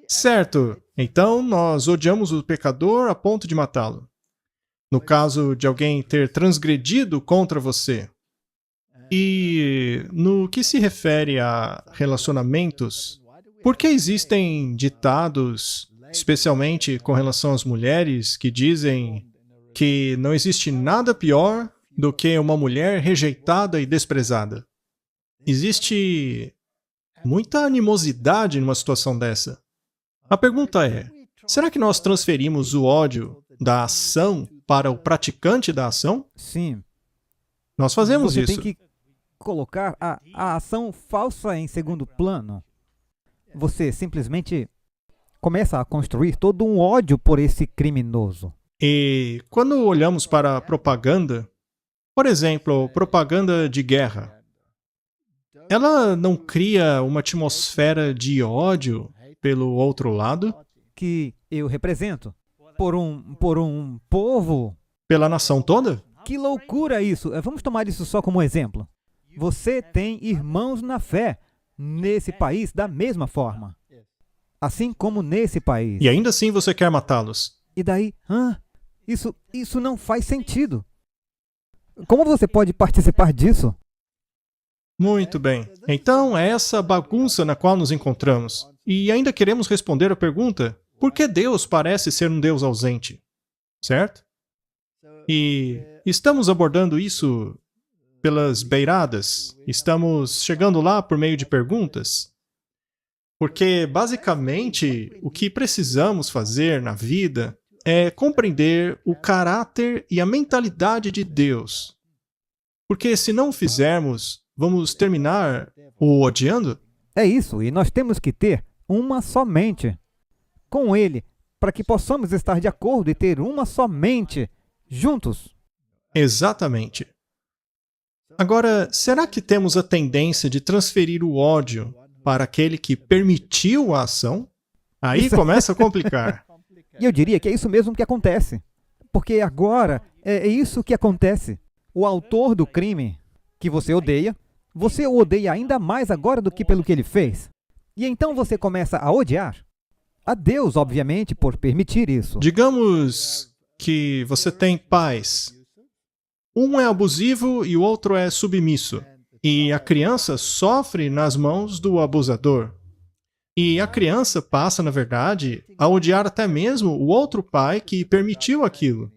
Certo, então nós odiamos o pecador a ponto de matá-lo. No caso de alguém ter transgredido contra você. E no que se refere a relacionamentos, por que existem ditados, especialmente com relação às mulheres, que dizem que não existe nada pior do que uma mulher rejeitada e desprezada? Existe muita animosidade numa situação dessa. A pergunta é, será que nós transferimos o ódio da ação para o praticante da ação? Sim. Nós fazemos Você isso. tem que colocar a ação falsa em segundo plano. Você simplesmente começa a construir todo um ódio por esse criminoso. E quando olhamos para a propaganda, por exemplo, propaganda de guerra, ela não cria uma atmosfera de ódio pelo outro lado? Que eu represento por um povo. Pela nação toda? Que loucura isso! Vamos tomar isso só como exemplo. Você tem irmãos na fé nesse país da mesma forma. Assim como nesse país. E ainda assim você quer matá-los? E daí, isso não faz sentido. Como você pode participar disso? Muito bem. Então é essa bagunça na qual nos encontramos. E ainda queremos responder a pergunta, por que Deus parece ser um Deus ausente? Certo? E estamos abordando isso pelas beiradas? Estamos chegando lá por meio de perguntas? Porque, basicamente, o que precisamos fazer na vida é compreender o caráter e a mentalidade de Deus. Porque se não fizermos, vamos terminar o odiando? É isso, e nós temos que ter uma só mente com Ele, para que possamos estar de acordo e ter uma só mente juntos. Exatamente. Agora, será que temos a tendência de transferir o ódio para aquele que permitiu a ação? Aí começa a complicar. E eu diria que é isso mesmo que acontece. Porque agora é isso que acontece. O autor do crime que você o odeia ainda mais agora do que pelo que ele fez. E então você começa a odiar a Deus, obviamente, por permitir isso. Digamos que você tem pais. Um é abusivo e o outro é submisso. E a criança sofre nas mãos do abusador. E a criança passa, na verdade, a odiar até mesmo o outro pai que permitiu aquilo.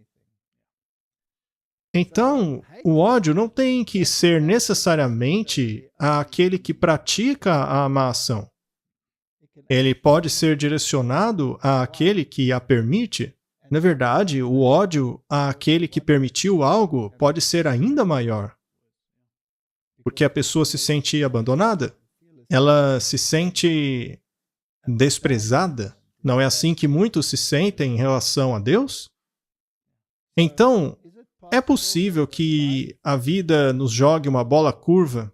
Então, o ódio não tem que ser necessariamente àquele que pratica a má ação. Ele pode ser direcionado àquele que a permite. Na verdade, o ódio àquele que permitiu algo pode ser ainda maior. Porque a pessoa se sente abandonada, ela se sente desprezada. Não é assim que muitos se sentem em relação a Deus? Então, é possível que a vida nos jogue uma bola curva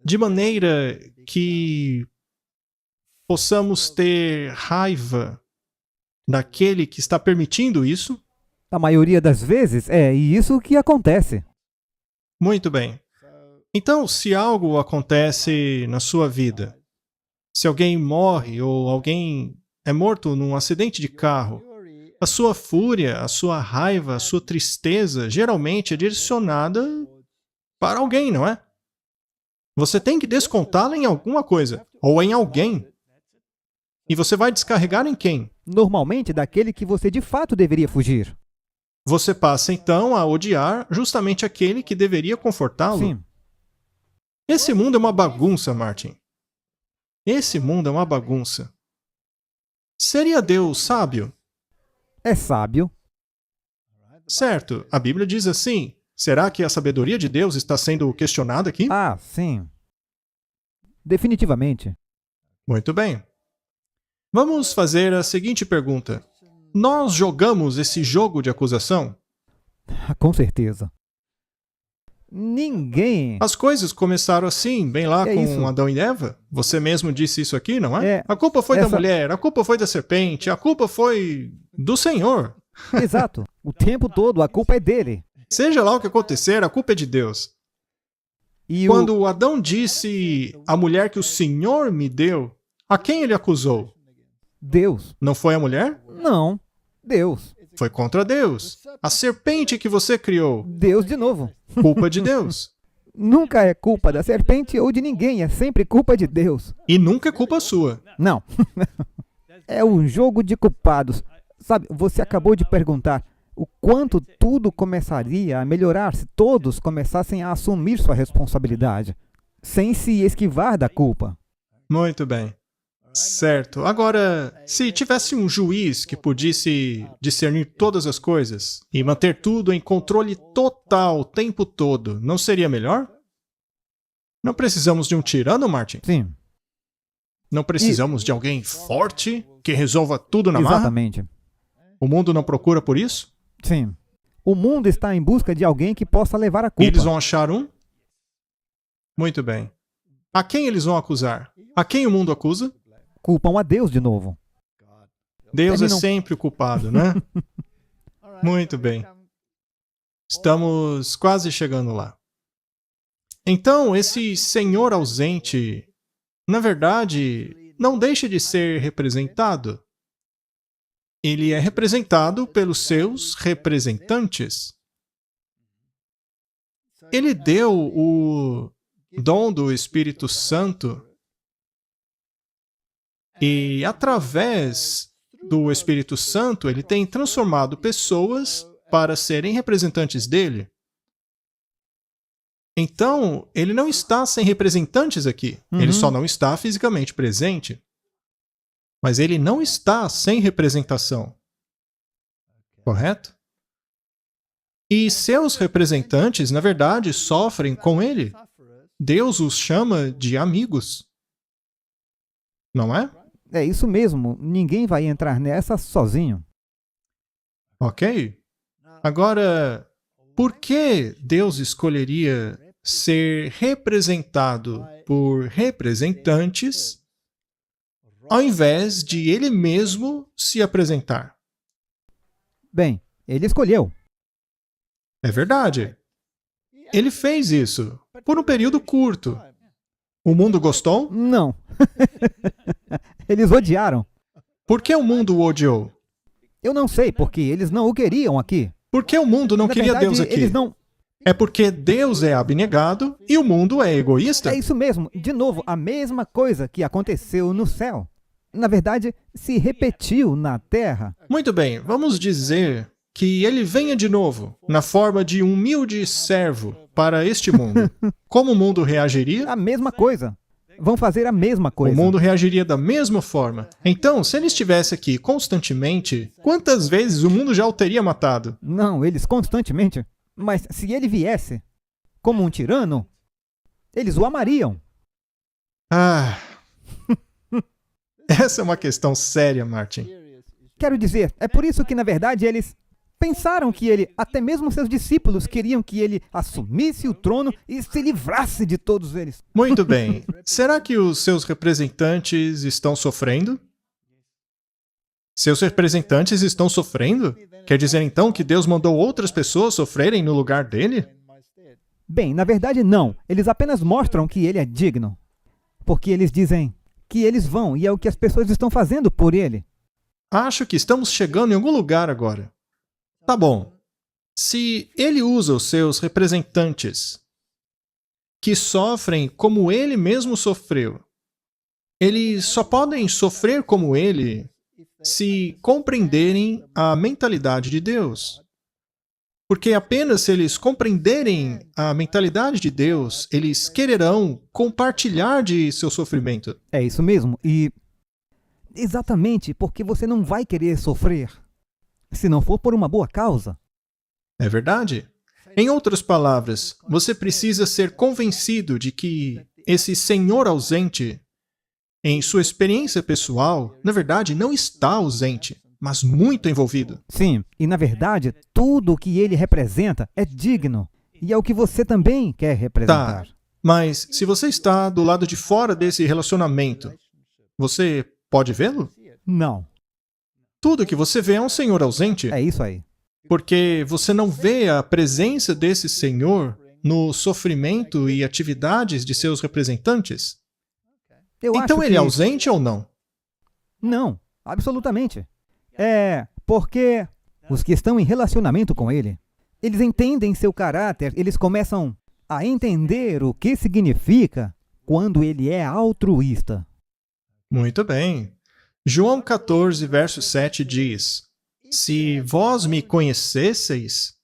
de maneira que possamos ter raiva daquele que está permitindo isso? A maioria das vezes é isso que acontece. Muito bem. Então, se algo acontece na sua vida, se alguém morre ou alguém é morto num acidente de carro, a sua fúria, a sua raiva, a sua tristeza geralmente é direcionada para alguém, não é? Você tem que descontá-la em alguma coisa, ou em alguém. E você vai descarregar em quem? Normalmente daquele que você de fato deveria fugir. Você passa então a odiar justamente aquele que deveria confortá-lo. Sim. Esse mundo é uma bagunça, Martin. Esse mundo é uma bagunça. Seria Deus sábio? É sábio. Certo, a Bíblia diz assim. Será que a sabedoria de Deus está sendo questionada aqui? Ah, sim. Definitivamente. Muito bem. Vamos fazer a seguinte pergunta. Nós jogamos esse jogo de acusação? Com certeza. Ninguém... As coisas começaram assim, bem lá É com isso. Adão e Eva. Você mesmo disse isso aqui, não é? É, A culpa foi da essa- mulher, a culpa foi da serpente, a culpa foi do Senhor. Exato. O tempo todo a culpa é dele. Seja lá o que acontecer, a culpa é de Deus. E Quando Adão disse a mulher que o Senhor me deu, a quem ele acusou? Deus. Não foi a mulher? Não. Deus. Foi contra Deus. A serpente que você criou, Deus de novo. culpa de Deus. Nunca é culpa da serpente ou de ninguém, é sempre culpa de Deus. E nunca é culpa sua. Não. É um jogo de culpados. Sabe, você acabou de perguntar o quanto tudo começaria a melhorar se todos começassem a assumir sua responsabilidade, sem se esquivar da culpa. Muito bem. Certo. Agora, se tivesse um juiz que pudesse discernir todas as coisas e manter tudo em controle total o tempo todo, não seria melhor? Não precisamos de um tirano, Martin? Sim, Não precisamos de alguém forte que resolva tudo na marra? exatamente. O mundo não procura por isso? Sim. O mundo está em busca de alguém que possa levar a E culpa. eles vão achar um? Muito bem. A quem eles vão acusar? A quem o mundo acusa? Culpam a Deus de novo. Deus é Terminam. sempre o culpado, né? Muito bem. Estamos quase chegando lá. Então, esse Senhor ausente, na verdade, não deixa de ser representado. Ele é representado pelos seus representantes. Ele deu o dom do Espírito Santo e, através do Espírito Santo, ele tem transformado pessoas para serem representantes dele. Então, ele não está sem representantes aqui. Ele só não está fisicamente presente. Mas ele não está sem representação. Correto? E seus representantes, na verdade, sofrem com ele. Deus os chama de amigos. Não é? É isso mesmo. Ninguém vai entrar nessa sozinho. Ok. Agora, por que Deus escolheria ser representado por representantes ao invés de ele mesmo se apresentar? Bem, ele escolheu. É verdade. Ele fez isso por um período curto. O mundo gostou? Não. Eles odiaram. Por que o mundo o odiou? Eu não sei, porque eles não o queriam aqui. Por que o mundo não Na queria verdade, Deus aqui? eles não... É porque Deus é abnegado e o mundo é egoísta? É isso mesmo. De novo, a mesma coisa que aconteceu no céu. Na verdade, se repetiu na terra. Muito bem, vamos dizer que ele venha de novo, na forma de um humilde servo para este mundo. Como o mundo reagiria? A mesma coisa. Vão fazer a mesma coisa. O mundo reagiria da mesma forma. Então, se ele estivesse aqui constantemente, quantas vezes o mundo já o teria matado? Não, eles constantemente. Mas se ele viesse como um tirano, eles o amariam. Ah. Essa é uma questão séria, Martin. Quero dizer, é por isso que, na verdade, eles pensaram que ele, até mesmo seus discípulos, queriam que ele assumisse o trono e se livrasse de todos eles. Muito bem. Será que os seus representantes estão sofrendo? Seus representantes estão sofrendo? Quer dizer então que Deus mandou outras pessoas sofrerem no lugar dele? Bem, na verdade, não. Eles apenas mostram que ele é digno. Porque eles dizem que eles vão, e é o que as pessoas estão fazendo por ele. Acho que estamos chegando em algum lugar agora. Tá bom. Se ele usa os seus representantes que sofrem como ele mesmo sofreu, eles só podem sofrer como ele se compreenderem a mentalidade de Deus. Porque apenas se eles compreenderem a mentalidade de Deus, eles quererão compartilhar de seu sofrimento. É isso mesmo. E exatamente porque você não vai querer sofrer se não for por uma boa causa. É verdade? Em outras palavras, você precisa ser convencido de que esse Senhor ausente, em sua experiência pessoal, na verdade não está ausente, mas muito envolvido. Sim, e na verdade, tudo o que ele representa é digno. E é o que você também quer representar. Tá, mas se você está do lado de fora desse relacionamento, você pode vê-lo? Não, Tudo que você vê é um Senhor ausente, é isso aí. porque você não vê a presença desse Senhor no sofrimento e atividades de seus representantes. Eu Então acho ele é que... ausente ou não? Não, absolutamente. É porque os que estão em relacionamento com ele, eles entendem seu caráter, eles começam a entender o que significa quando ele é altruísta. Muito bem. João 14, verso 7 diz: Se vós me conhecesseis,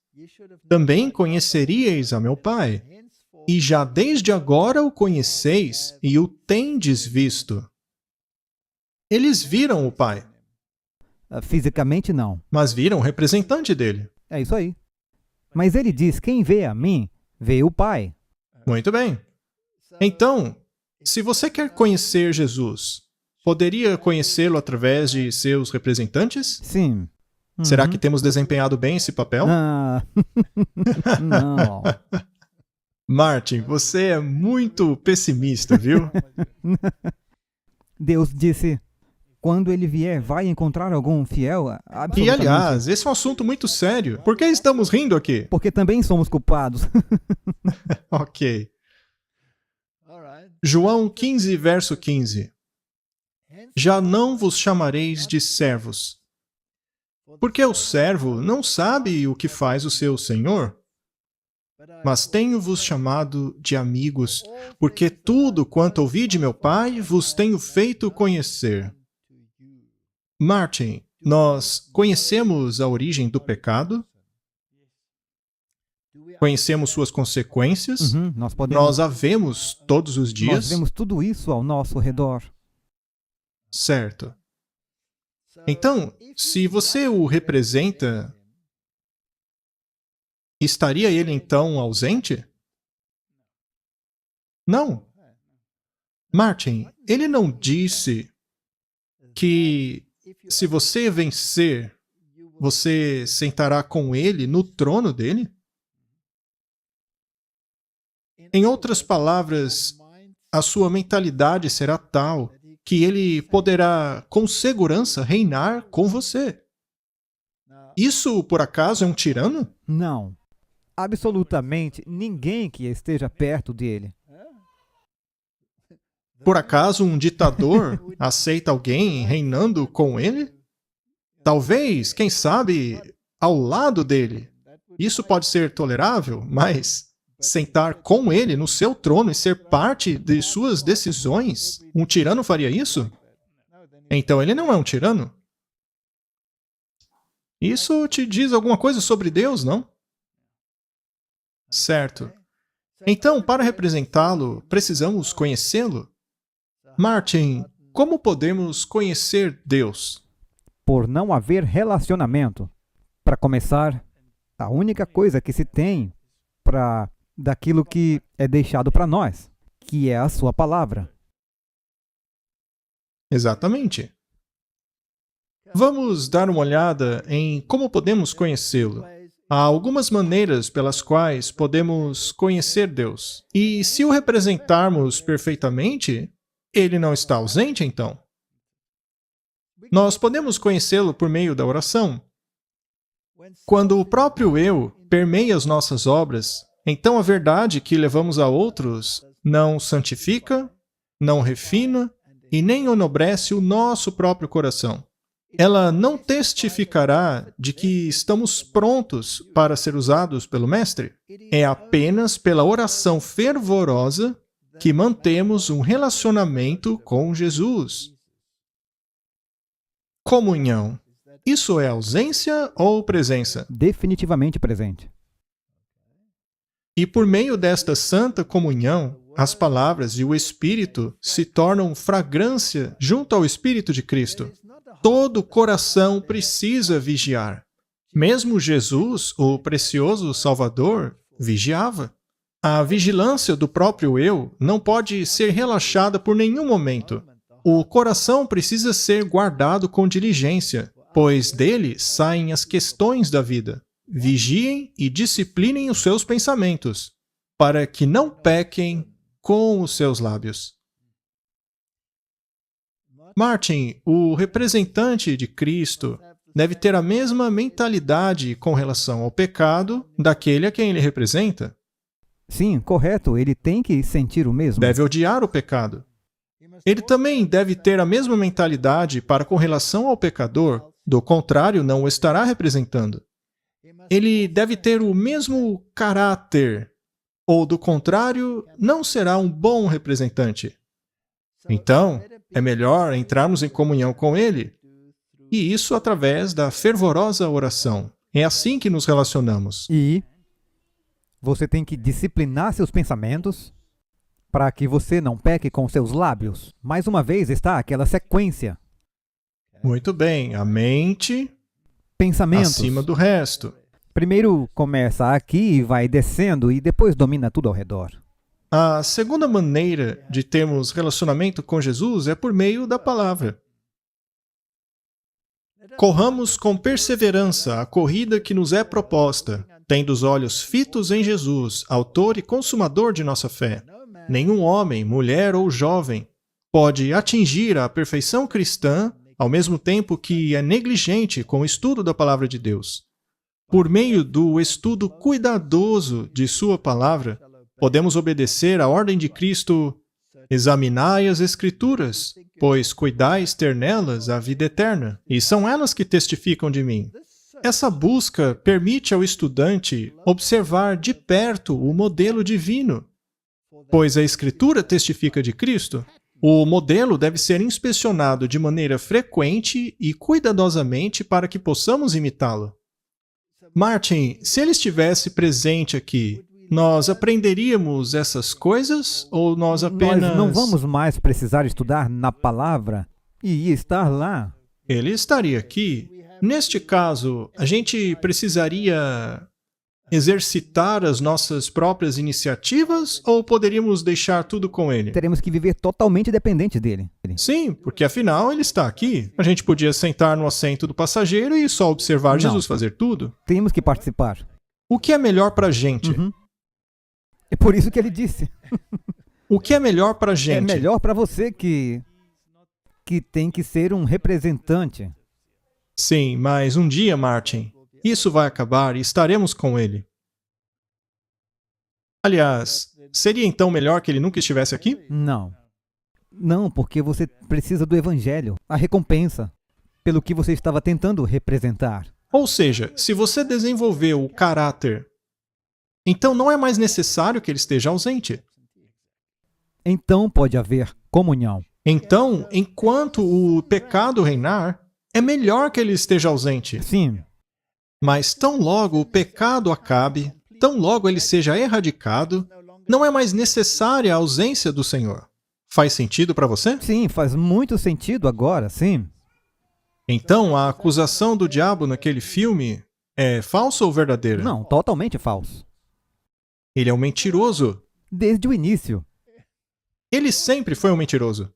também conheceríeis a meu Pai. E já desde agora o conheceis e o tendes visto. Eles viram o Pai, Fisicamente, não. mas viram o representante dele. É isso aí. Mas ele diz, quem vê a mim, vê o Pai. Muito bem. Então, se você quer conhecer Jesus, poderia conhecê-lo através de seus representantes? Sim. Será que temos desempenhado bem esse papel? Ah, não. Martin, você é muito pessimista, viu? Deus disse, quando ele vier, vai encontrar algum fiel? E, Absolutamente. aliás, esse é um assunto muito sério. Por que estamos rindo aqui? Porque também somos culpados. Ok. João 15, verso 15. Já não vos chamareis de servos, porque o servo não sabe o que faz o seu senhor. Mas tenho-vos chamado de amigos, porque tudo quanto ouvi de meu Pai vos tenho feito conhecer. Martin, nós conhecemos a origem do pecado? Conhecemos suas consequências? Nós podemos... Nós a vemos todos os Nós dias? vemos tudo isso ao nosso redor. Certo. Então, se você o representa, estaria ele então ausente? Não. Martin, ele não disse que se você vencer, você sentará com ele no trono dele? Em outras palavras, a sua mentalidade será tal que ele poderá com segurança reinar com você. Isso, por acaso, é um tirano? Não. absolutamente ninguém que esteja perto dele. Por acaso um ditador aceita alguém reinando com ele? Talvez, quem sabe, ao lado dele. Isso pode ser tolerável, mas sentar com ele no seu trono e ser parte de suas decisões, um tirano faria isso? Então ele não é um tirano. Isso te diz alguma coisa sobre Deus, não? Certo. Então, para representá-lo, precisamos conhecê-lo. Martin, como podemos conhecer Deus? Por não haver relacionamento. Para começar, a única coisa que se tem daquilo que é deixado para nós, que é a sua palavra. Exatamente. Vamos dar uma olhada em como podemos conhecê-lo. Há algumas maneiras pelas quais podemos conhecer Deus. E se o representarmos perfeitamente, ele não está ausente, então? Nós podemos conhecê-lo por meio da oração. Quando o próprio eu permeia as nossas obras, então a verdade que levamos a outros não santifica, não refina e nem enobrece o nosso próprio coração. Ela não testificará de que estamos prontos para ser usados pelo Mestre. É apenas pela oração fervorosa que mantemos um relacionamento com Jesus. Comunhão. Isso é ausência ou presença? Definitivamente presente. E por meio desta santa comunhão, as palavras e o Espírito se tornam fragrância junto ao Espírito de Cristo. Todo coração precisa vigiar. Mesmo Jesus, o precioso Salvador, vigiava. A vigilância do próprio eu não pode ser relaxada por nenhum momento. O coração precisa ser guardado com diligência, pois dele saem as questões da vida. Vigiem e disciplinem os seus pensamentos, para que não pequem com os seus lábios. Martin, o representante de Cristo deve ter a mesma mentalidade com relação ao pecado daquele a quem ele representa. Sim, correto. Ele tem que sentir o mesmo. Deve odiar o pecado. Ele também deve ter a mesma mentalidade para com relação ao pecador, do contrário, não o estará representando. Ele deve ter o mesmo caráter, ou do contrário, não será um bom representante. Então, é melhor entrarmos em comunhão com ele, e isso através da fervorosa oração. É assim que nos relacionamos. E você tem que disciplinar seus pensamentos para que você não peque com seus lábios. Mais uma vez está aquela sequência. Muito bem, a mente Pensamentos. acima do resto. Primeiro começa aqui e vai descendo e depois domina tudo ao redor. A segunda maneira de termos relacionamento com Jesus é por meio da palavra. Corramos com perseverança a corrida que nos é proposta, tendo os olhos fitos em Jesus, autor e consumador de nossa fé. Nenhum homem, mulher ou jovem pode atingir a perfeição cristã ao mesmo tempo que é negligente com o estudo da palavra de Deus. Por meio do estudo cuidadoso de sua palavra, podemos obedecer à ordem de Cristo: examinai as Escrituras, pois cuidais ter nelas a vida eterna, e são elas que testificam de mim. Essa busca permite ao estudante observar de perto o modelo divino, pois a Escritura testifica de Cristo. O modelo deve ser inspecionado de maneira frequente e cuidadosamente para que possamos imitá-lo. Martin, se ele estivesse presente aqui, nós aprenderíamos essas coisas ou nós apenas... Nós não vamos mais precisar estudar na palavra e estar lá. Ele estaria aqui. Neste caso, a gente precisaria exercitar as nossas próprias iniciativas ou poderíamos deixar tudo com ele? Teremos que viver totalmente dependentes dele. Sim, porque afinal ele está aqui. A gente podia sentar no assento do passageiro e só observar Jesus fazer tudo. Temos que participar. O que é melhor para a gente? É por isso que ele disse. O que é melhor para a gente? É melhor para você que tem que ser um representante. Sim, mas um dia, Martin, isso vai acabar e estaremos com ele. Aliás, seria então melhor que ele nunca estivesse aqui? Não. Não, porque você precisa do evangelho, a recompensa, pelo que você estava tentando representar. Ou seja, se você desenvolveu o caráter, então não é mais necessário que ele esteja ausente. Então pode haver comunhão. Então, enquanto o pecado reinar, é melhor que ele esteja ausente. Sim, Mas tão logo o pecado acabe, tão logo ele seja erradicado, não é mais necessária a ausência do Senhor. Faz sentido para você? sim, faz muito sentido agora, sim. Então, a acusação do diabo naquele filme é falsa ou verdadeira? Não, totalmente falso. Ele é um mentiroso. Desde o início. Ele sempre foi um mentiroso.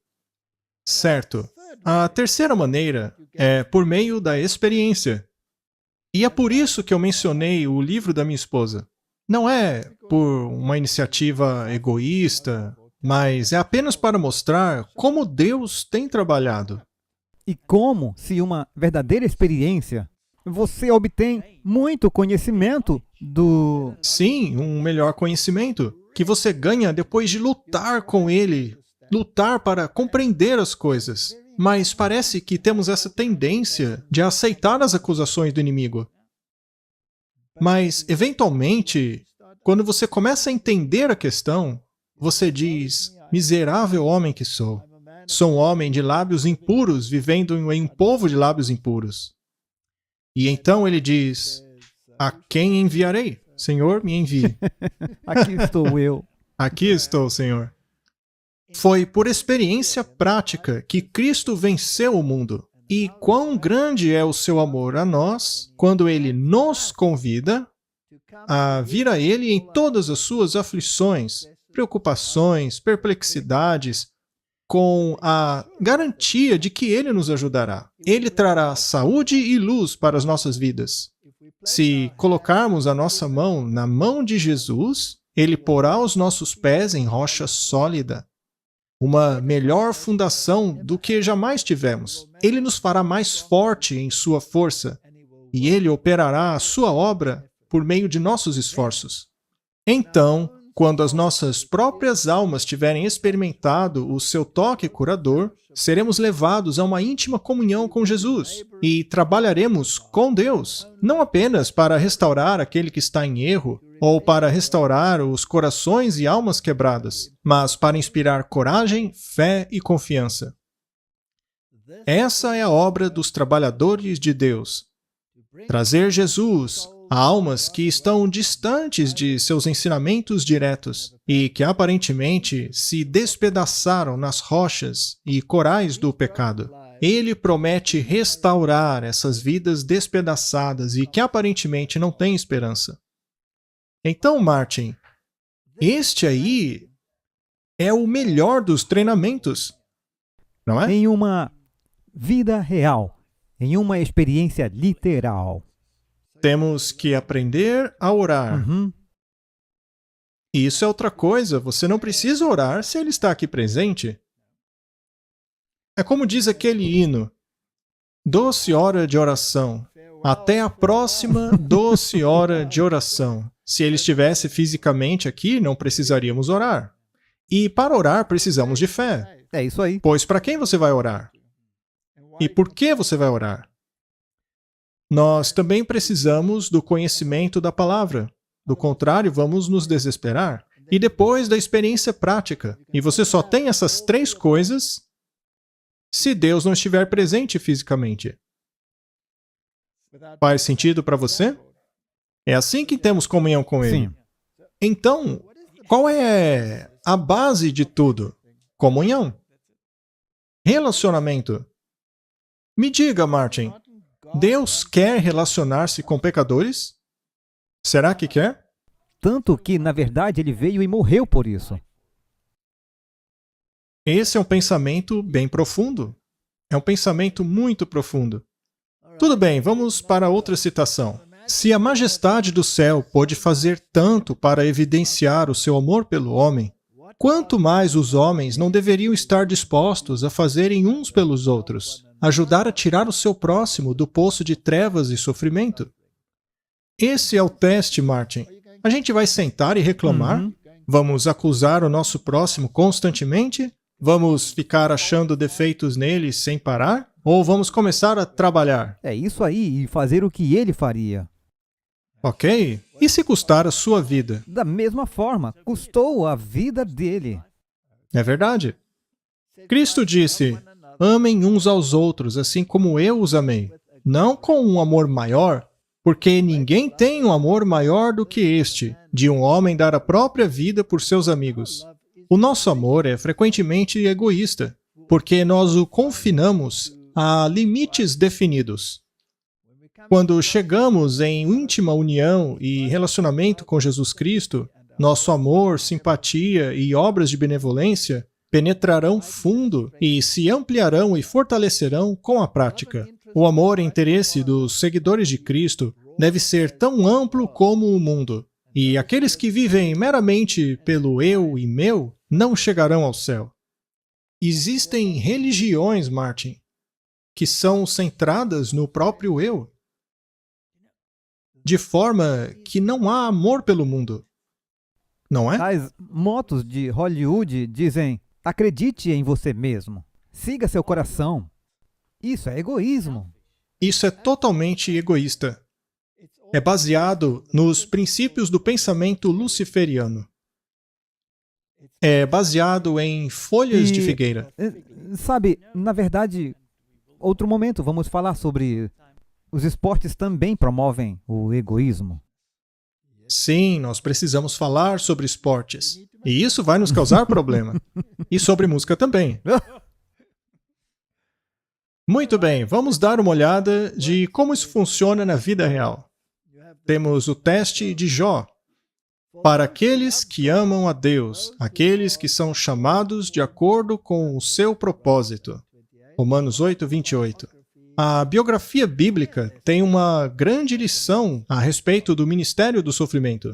Certo. A terceira maneira é por meio da experiência. E é por isso que eu mencionei o livro da minha esposa. Não é por uma iniciativa egoísta, mas é apenas para mostrar como Deus tem trabalhado. E como, se uma verdadeira experiência, você obtém muito conhecimento do... Sim, um melhor conhecimento que você ganha depois de lutar com ele, lutar para compreender as coisas. Mas parece que temos essa tendência de aceitar as acusações do inimigo. Mas, eventualmente, quando você começa a entender a questão, você diz: miserável homem que sou. Sou um homem de lábios impuros, vivendo em um povo de lábios impuros. E então ele diz: a quem enviarei? Senhor, me envie. Aqui estou eu. Aqui estou, Senhor. Foi por experiência prática que Cristo venceu o mundo. E quão grande é o seu amor a nós, quando Ele nos convida a vir a Ele em todas as suas aflições, preocupações, perplexidades, com a garantia de que Ele nos ajudará. Ele trará saúde e luz para as nossas vidas. Se colocarmos a nossa mão na mão de Jesus, Ele porá os nossos pés em rocha sólida. Uma melhor fundação do que jamais tivemos. Ele nos fará mais forte em sua força, e Ele operará a sua obra por meio de nossos esforços. Então, quando as nossas próprias almas tiverem experimentado o seu toque curador, seremos levados a uma íntima comunhão com Jesus e trabalharemos com Deus, não apenas para restaurar aquele que está em erro ou para restaurar os corações e almas quebradas, mas para inspirar coragem, fé e confiança. Essa é a obra dos trabalhadores de Deus. Trazer Jesus a almas que estão distantes de seus ensinamentos diretos e que aparentemente se despedaçaram nas rochas e corais do pecado. Ele promete restaurar essas vidas despedaçadas e que aparentemente não têm esperança. Então, Martin, este aí é o melhor dos treinamentos, não é? Em uma vida real, em uma experiência literal. Temos que aprender a orar. Uhum. Isso é outra coisa, você não precisa orar se ele está aqui presente. É como diz aquele hino: doce hora de oração, até a próxima doce hora de oração. Se ele estivesse fisicamente aqui, não precisaríamos orar. E para orar, precisamos de fé. É isso aí. Pois para quem você vai orar? E por que você vai orar? Nós também precisamos do conhecimento da palavra. Do contrário, vamos nos desesperar. E depois da experiência prática. E você só tem essas 3 coisas se Deus não estiver presente fisicamente. Faz sentido para você? É assim que temos comunhão com Ele. Sim. Então, qual é a base de tudo? Comunhão. Relacionamento. Me diga, Martin, Deus quer relacionar-se com pecadores? Será que quer? Tanto que, na verdade, ele veio e morreu por isso. Esse é um pensamento bem profundo. É um pensamento muito profundo. Tudo bem, vamos para outra citação. Se a majestade do céu pôde fazer tanto para evidenciar o seu amor pelo homem, quanto mais os homens não deveriam estar dispostos a fazerem uns pelos outros, ajudar a tirar o seu próximo do poço de trevas e sofrimento? Esse é o teste, Martin. A gente vai sentar e reclamar? Uhum. Vamos acusar o nosso próximo constantemente? Vamos ficar achando defeitos nele sem parar? Ou vamos começar a trabalhar? É isso aí, e fazer o que ele faria. Ok? E se custar a sua vida? Da mesma forma, custou a vida dele. É verdade. Cristo disse, amem uns aos outros, assim como eu os amei. Não com um amor maior, porque ninguém tem um amor maior do que este, de um homem dar a própria vida por seus amigos. O nosso amor é frequentemente egoísta, porque nós o confinamos a limites definidos. Quando chegamos em íntima união e relacionamento com Jesus Cristo, nosso amor, simpatia e obras de benevolência penetrarão fundo e se ampliarão e fortalecerão com a prática. O amor e interesse dos seguidores de Cristo deve ser tão amplo como o mundo. E aqueles que vivem meramente pelo eu e meu não chegarão ao céu. Existem religiões, Martin, que são centradas no próprio eu, de forma que não há amor pelo mundo. Não é? As motos de Hollywood dizem, acredite em você mesmo, siga seu coração. Isso é egoísmo. Isso é totalmente egoísta. É baseado nos princípios do pensamento luciferiano. É baseado em folhas de figueira. Sabe, na verdade, outro momento vamos falar sobre os esportes também promovem o egoísmo. Sim, nós precisamos falar sobre esportes. E isso vai nos causar problema. E sobre música também. Muito bem, vamos dar uma olhada de como isso funciona na vida real. Temos o teste de Jó. Para aqueles que amam a Deus, aqueles que são chamados de acordo com o seu propósito. Romanos 8, 28. A biografia bíblica tem uma grande lição a respeito do ministério do sofrimento.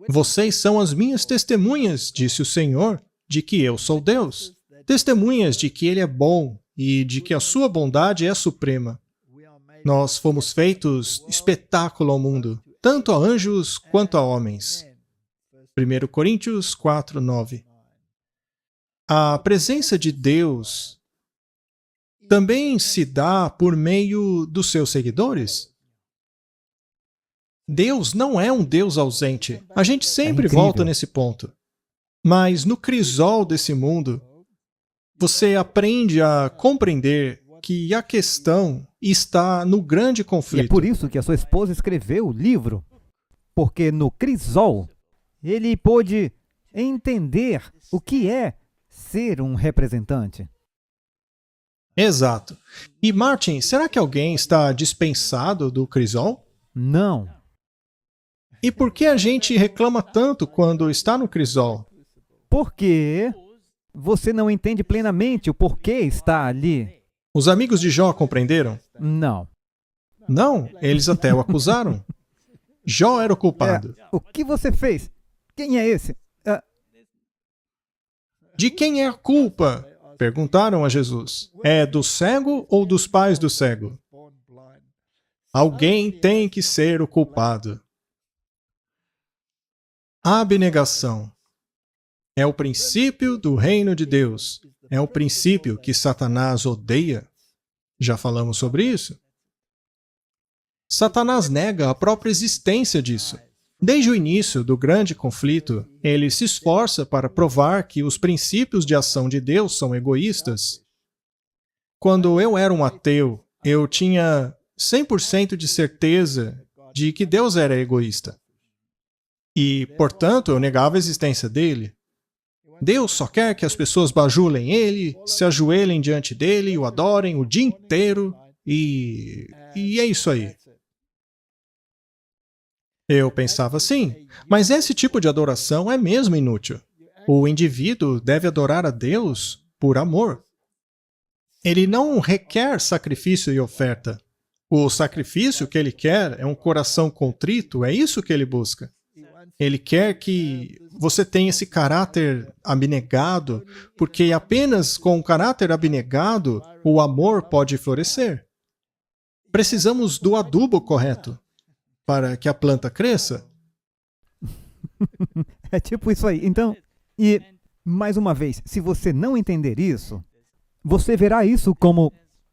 Vocês são as minhas testemunhas, disse o Senhor, de que eu sou Deus. Testemunhas de que Ele é bom e de que a sua bondade é suprema. Nós fomos feitos espetáculo ao mundo, tanto a anjos quanto a homens. 1 Coríntios 4, 9. A presença de Deus também se dá por meio dos seus seguidores. Deus não é um Deus ausente. A gente sempre volta nesse ponto. Mas no crisol desse mundo, você aprende a compreender que a questão está no grande conflito. E é por isso que a sua esposa escreveu o livro. Porque no crisol, ele pôde entender o que é ser um representante. Exato. E Martin, será que alguém está dispensado do crisol? Não. E por que a gente reclama tanto quando está no crisol? Porque você não entende plenamente o porquê está ali. Os amigos de Jó compreenderam? Não. Não, eles até o acusaram. Jó era o culpado. O que você fez? Quem é esse? De quem é a culpa? Perguntaram a Jesus. É do cego ou dos pais do cego? Alguém tem que ser o culpado. A abnegação é o princípio do reino de Deus. É o princípio que Satanás odeia. Já falamos sobre isso. Satanás nega a própria existência disso. Desde o início do grande conflito, ele se esforça para provar que os princípios de ação de Deus são egoístas. Quando eu era um ateu, eu tinha 100% de certeza de que Deus era egoísta. E, portanto, eu negava a existência dele. Deus só quer que as pessoas bajulem ele, se ajoelhem diante dele, o adorem o dia inteiro, e é isso aí. Eu pensava assim, mas esse tipo de adoração é mesmo inútil. O indivíduo deve adorar a Deus por amor. Ele não requer sacrifício e oferta. O sacrifício que ele quer é um coração contrito, é isso que ele busca. Ele quer que você tenha esse caráter abnegado, porque apenas com o caráter abnegado o amor pode florescer. Precisamos do adubo correto para que a planta cresça. É tipo isso aí. Então, e mais uma vez, se você não entender isso, você verá isso como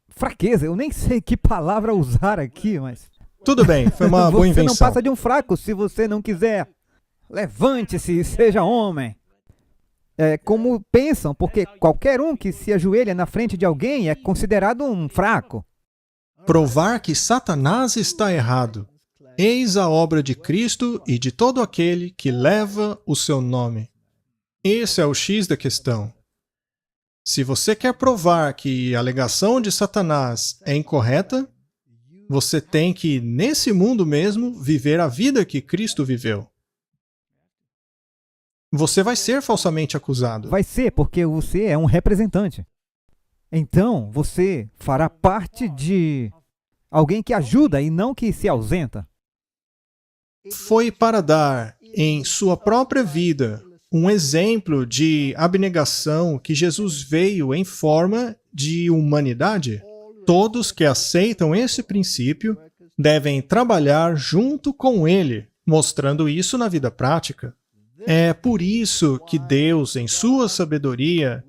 fraqueza. Eu nem sei que palavra usar aqui, mas Tudo bem, foi uma boa você invenção. não passa de um fraco se você não quiser. Levante-se e seja homem. É como pensam, porque qualquer um que se ajoelha na frente de alguém é considerado um fraco. Provar que Satanás está errado. Eis a obra de Cristo e de todo aquele que leva o seu nome. Esse é o X da questão. Se você quer provar que a alegação de Satanás é incorreta, você tem que, nesse mundo mesmo, viver a vida que Cristo viveu. Você vai ser falsamente acusado. Vai ser, porque você é um representante. Então, você fará parte de alguém que ajuda e não que se ausenta. Foi para dar, em sua própria vida, um exemplo de abnegação que Jesus veio em forma de humanidade. Todos que aceitam esse princípio devem trabalhar junto com ele, mostrando isso na vida prática. É por isso que Deus, em sua sabedoria,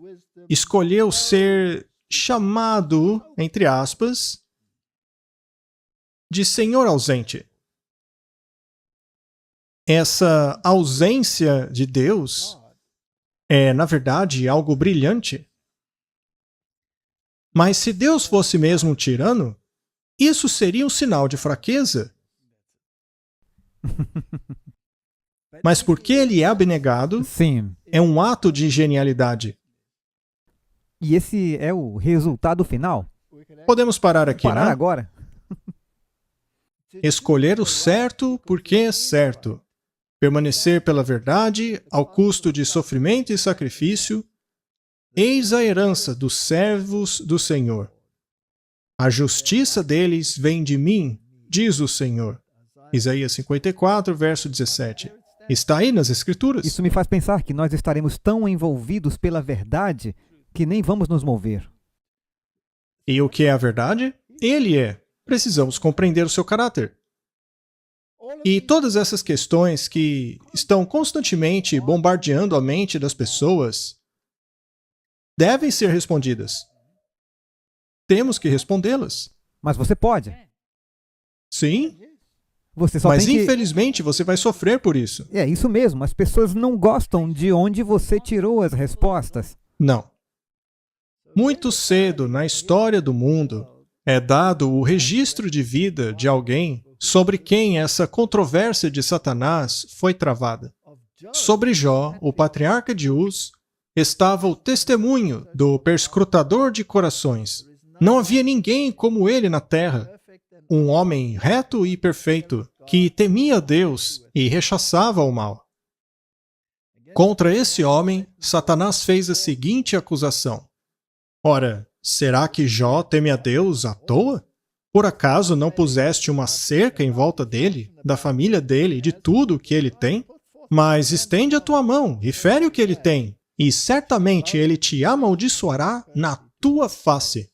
escolheu ser chamado, entre aspas, de Senhor ausente. Essa ausência de Deus é, na verdade, algo brilhante. Mas se Deus fosse mesmo um tirano, isso seria um sinal de fraqueza. Mas porque ele é abnegado, Sim. é um ato de genialidade. E esse é o resultado final. Podemos parar aqui, Parar né? agora. Escolher o certo porque é certo. Permanecer pela verdade ao custo de sofrimento e sacrifício. Eis a herança dos servos do Senhor. A justiça deles vem de mim, diz o Senhor. Isaías 54, verso 17. Está aí nas Escrituras. Isso me faz pensar que nós estaremos tão envolvidos pela verdade que nem vamos nos mover. E o que é a verdade? Ele é. Precisamos compreender o seu caráter. E todas essas questões que estão constantemente bombardeando a mente das pessoas devem ser respondidas. Temos que respondê-las. Mas você pode. Sim, Você só mas tem que... infelizmente você vai sofrer por isso. É isso mesmo. As pessoas não gostam de onde você tirou as respostas. Não. Muito cedo na história do mundo é dado o registro de vida de alguém sobre quem essa controvérsia de Satanás foi travada. Sobre Jó, o patriarca de Uz, estava o testemunho do perscrutador de corações. Não havia ninguém como ele na terra, um homem reto e perfeito, que temia Deus e rechaçava o mal. Contra esse homem, Satanás fez a seguinte acusação: ora, será que Jó teme a Deus à toa? Por acaso não puseste uma cerca em volta dele, da família dele e de tudo o que ele tem? Mas estende a tua mão e fere o que ele tem, e certamente ele te amaldiçoará na tua face.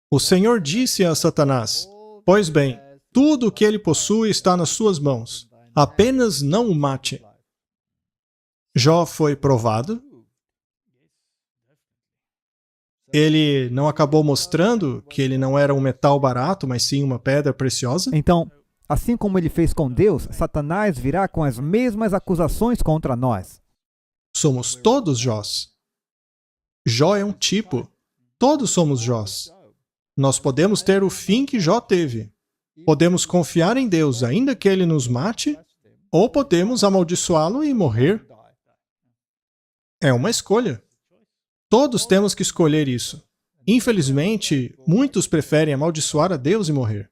O Senhor disse a Satanás: pois bem, tudo o que ele possui está nas suas mãos, apenas não o mate. Jó foi provado. Ele não acabou mostrando que ele não era um metal barato, mas sim uma pedra preciosa? Então, assim como ele fez com Deus, Satanás virá com as mesmas acusações contra nós. Somos todos Jós. Jó é um tipo. Todos somos Jós. Nós podemos ter o fim que Jó teve. Podemos confiar em Deus, ainda que ele nos mate, ou podemos amaldiçoá-lo e morrer. É uma escolha. Todos temos que escolher isso. Infelizmente, muitos preferem amaldiçoar a Deus e morrer.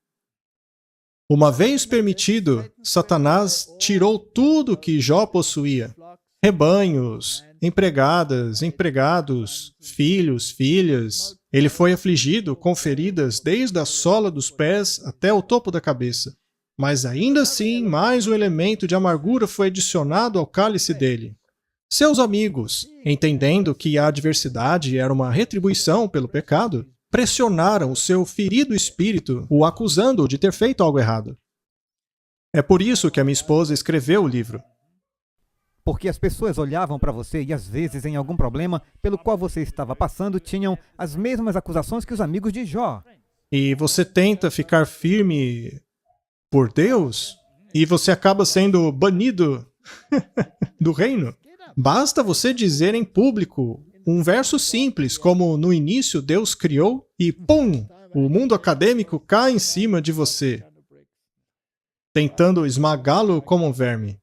Uma vez permitido, Satanás tirou tudo que Jó possuía: rebanhos, empregadas, empregados, filhos, filhas. Ele foi afligido com feridas desde a sola dos pés até o topo da cabeça. Mas ainda assim, mais um elemento de amargura foi adicionado ao cálice dele. Seus amigos, entendendo que a adversidade era uma retribuição pelo pecado, pressionaram o seu ferido espírito, o acusando de ter feito algo errado. É por isso que a minha esposa escreveu o livro. Porque as pessoas olhavam para você e, às vezes, em algum problema pelo qual você estava passando, tinham as mesmas acusações que os amigos de Jó. E você tenta ficar firme por Deus e você acaba sendo banido do reino. Basta você dizer em público um verso simples, como no início Deus criou e pum, o mundo acadêmico cai em cima de você, tentando esmagá-lo como um verme.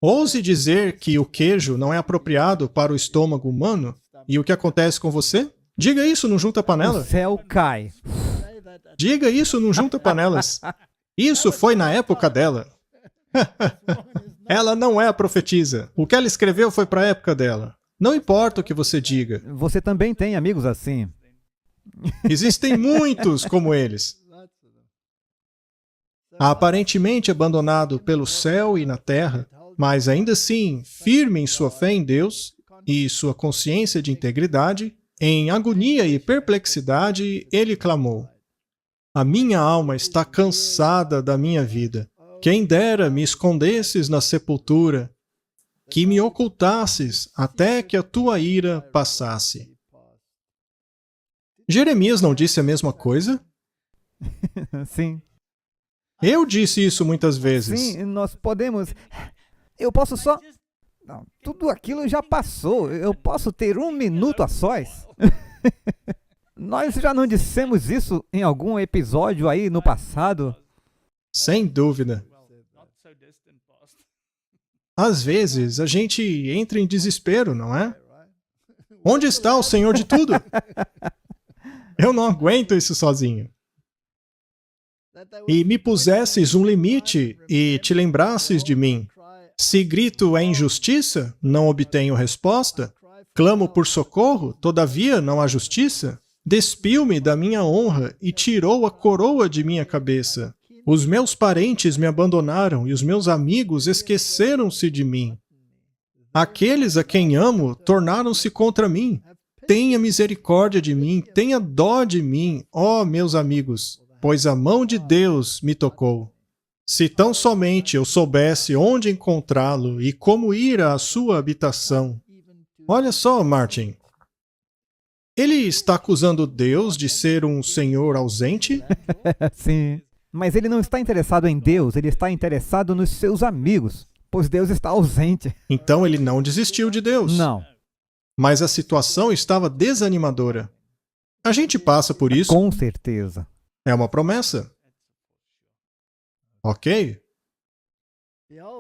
Ouse dizer que o queijo não é apropriado para o estômago humano e o que acontece com você? Diga isso no Junta O Panelas. céu cai. Diga isso no Junta Panelas. Isso foi na época dela. Ela não é a profetisa. O que ela escreveu foi para a época dela. Não importa o que você diga. Você também tem amigos assim. Existem muitos como eles. Aparentemente abandonado pelo céu e na terra, mas ainda assim firme em sua fé em Deus e sua consciência de integridade, em agonia e perplexidade, ele clamou: a minha alma está cansada da minha vida. Quem dera me escondesses na sepultura, que me ocultasses até que a tua ira passasse. Jeremias não disse a mesma coisa? Sim. Eu disse isso muitas vezes. Sim, nós podemos... Eu posso só... Não, tudo aquilo já passou. Eu posso ter 1 minuto a sós. Nós já não dissemos isso em algum episódio aí no passado? Sem dúvida. Às vezes, a gente entra em desespero, não é? Onde está o Senhor de tudo? Eu não aguento isso sozinho. E me pusesses um limite e te lembrasses de mim. Se grito é injustiça, não obtenho resposta. Clamo por socorro, todavia não há justiça. Despiu-me da minha honra e tirou a coroa de minha cabeça. Os meus parentes me abandonaram e os meus amigos esqueceram-se de mim. Aqueles a quem amo tornaram-se contra mim. Tenha misericórdia de mim, tenha dó de mim, ó meus amigos, pois a mão de Deus me tocou. Se tão somente eu soubesse onde encontrá-lo e como ir à sua habitação. Olha só, Martin. Ele está acusando Deus de ser um senhor ausente? Sim. Mas ele não está interessado em Deus, ele está interessado nos seus amigos, pois Deus está ausente. Então ele não desistiu de Deus. Não. Mas a situação estava desanimadora. A gente passa por isso. Com certeza. É uma promessa. Ok?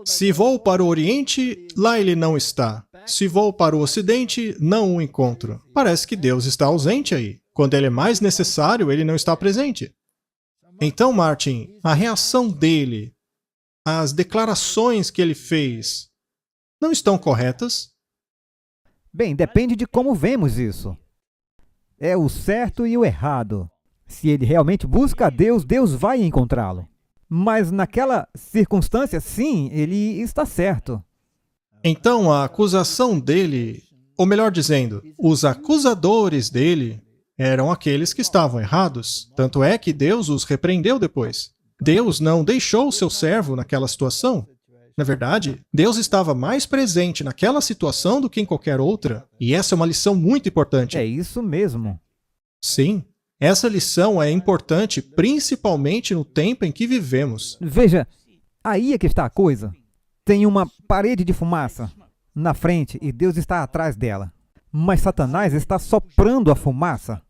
Se vou para o Oriente, lá ele não está. Se vou para o Ocidente, não o encontro. Parece que Deus está ausente aí. Quando ele é mais necessário, ele não está presente. Então, Martin, a reação dele, as declarações que ele fez, não estão corretas? Bem, depende de como vemos isso. É o certo e o errado. Se ele realmente busca a Deus, Deus vai encontrá-lo. Mas naquela circunstância, sim, ele está certo. Então a acusação dele, ou melhor dizendo, os acusadores dele, eram aqueles que estavam errados. Tanto é que Deus os repreendeu depois. Deus não deixou o seu servo naquela situação. Na verdade, Deus estava mais presente naquela situação do que em qualquer outra. E essa é uma lição muito importante. É isso mesmo. Sim, essa lição é importante principalmente no tempo em que vivemos. Veja, aí é que está a coisa. Tem uma parede de fumaça na frente e Deus está atrás dela. Mas Satanás está soprando a fumaça.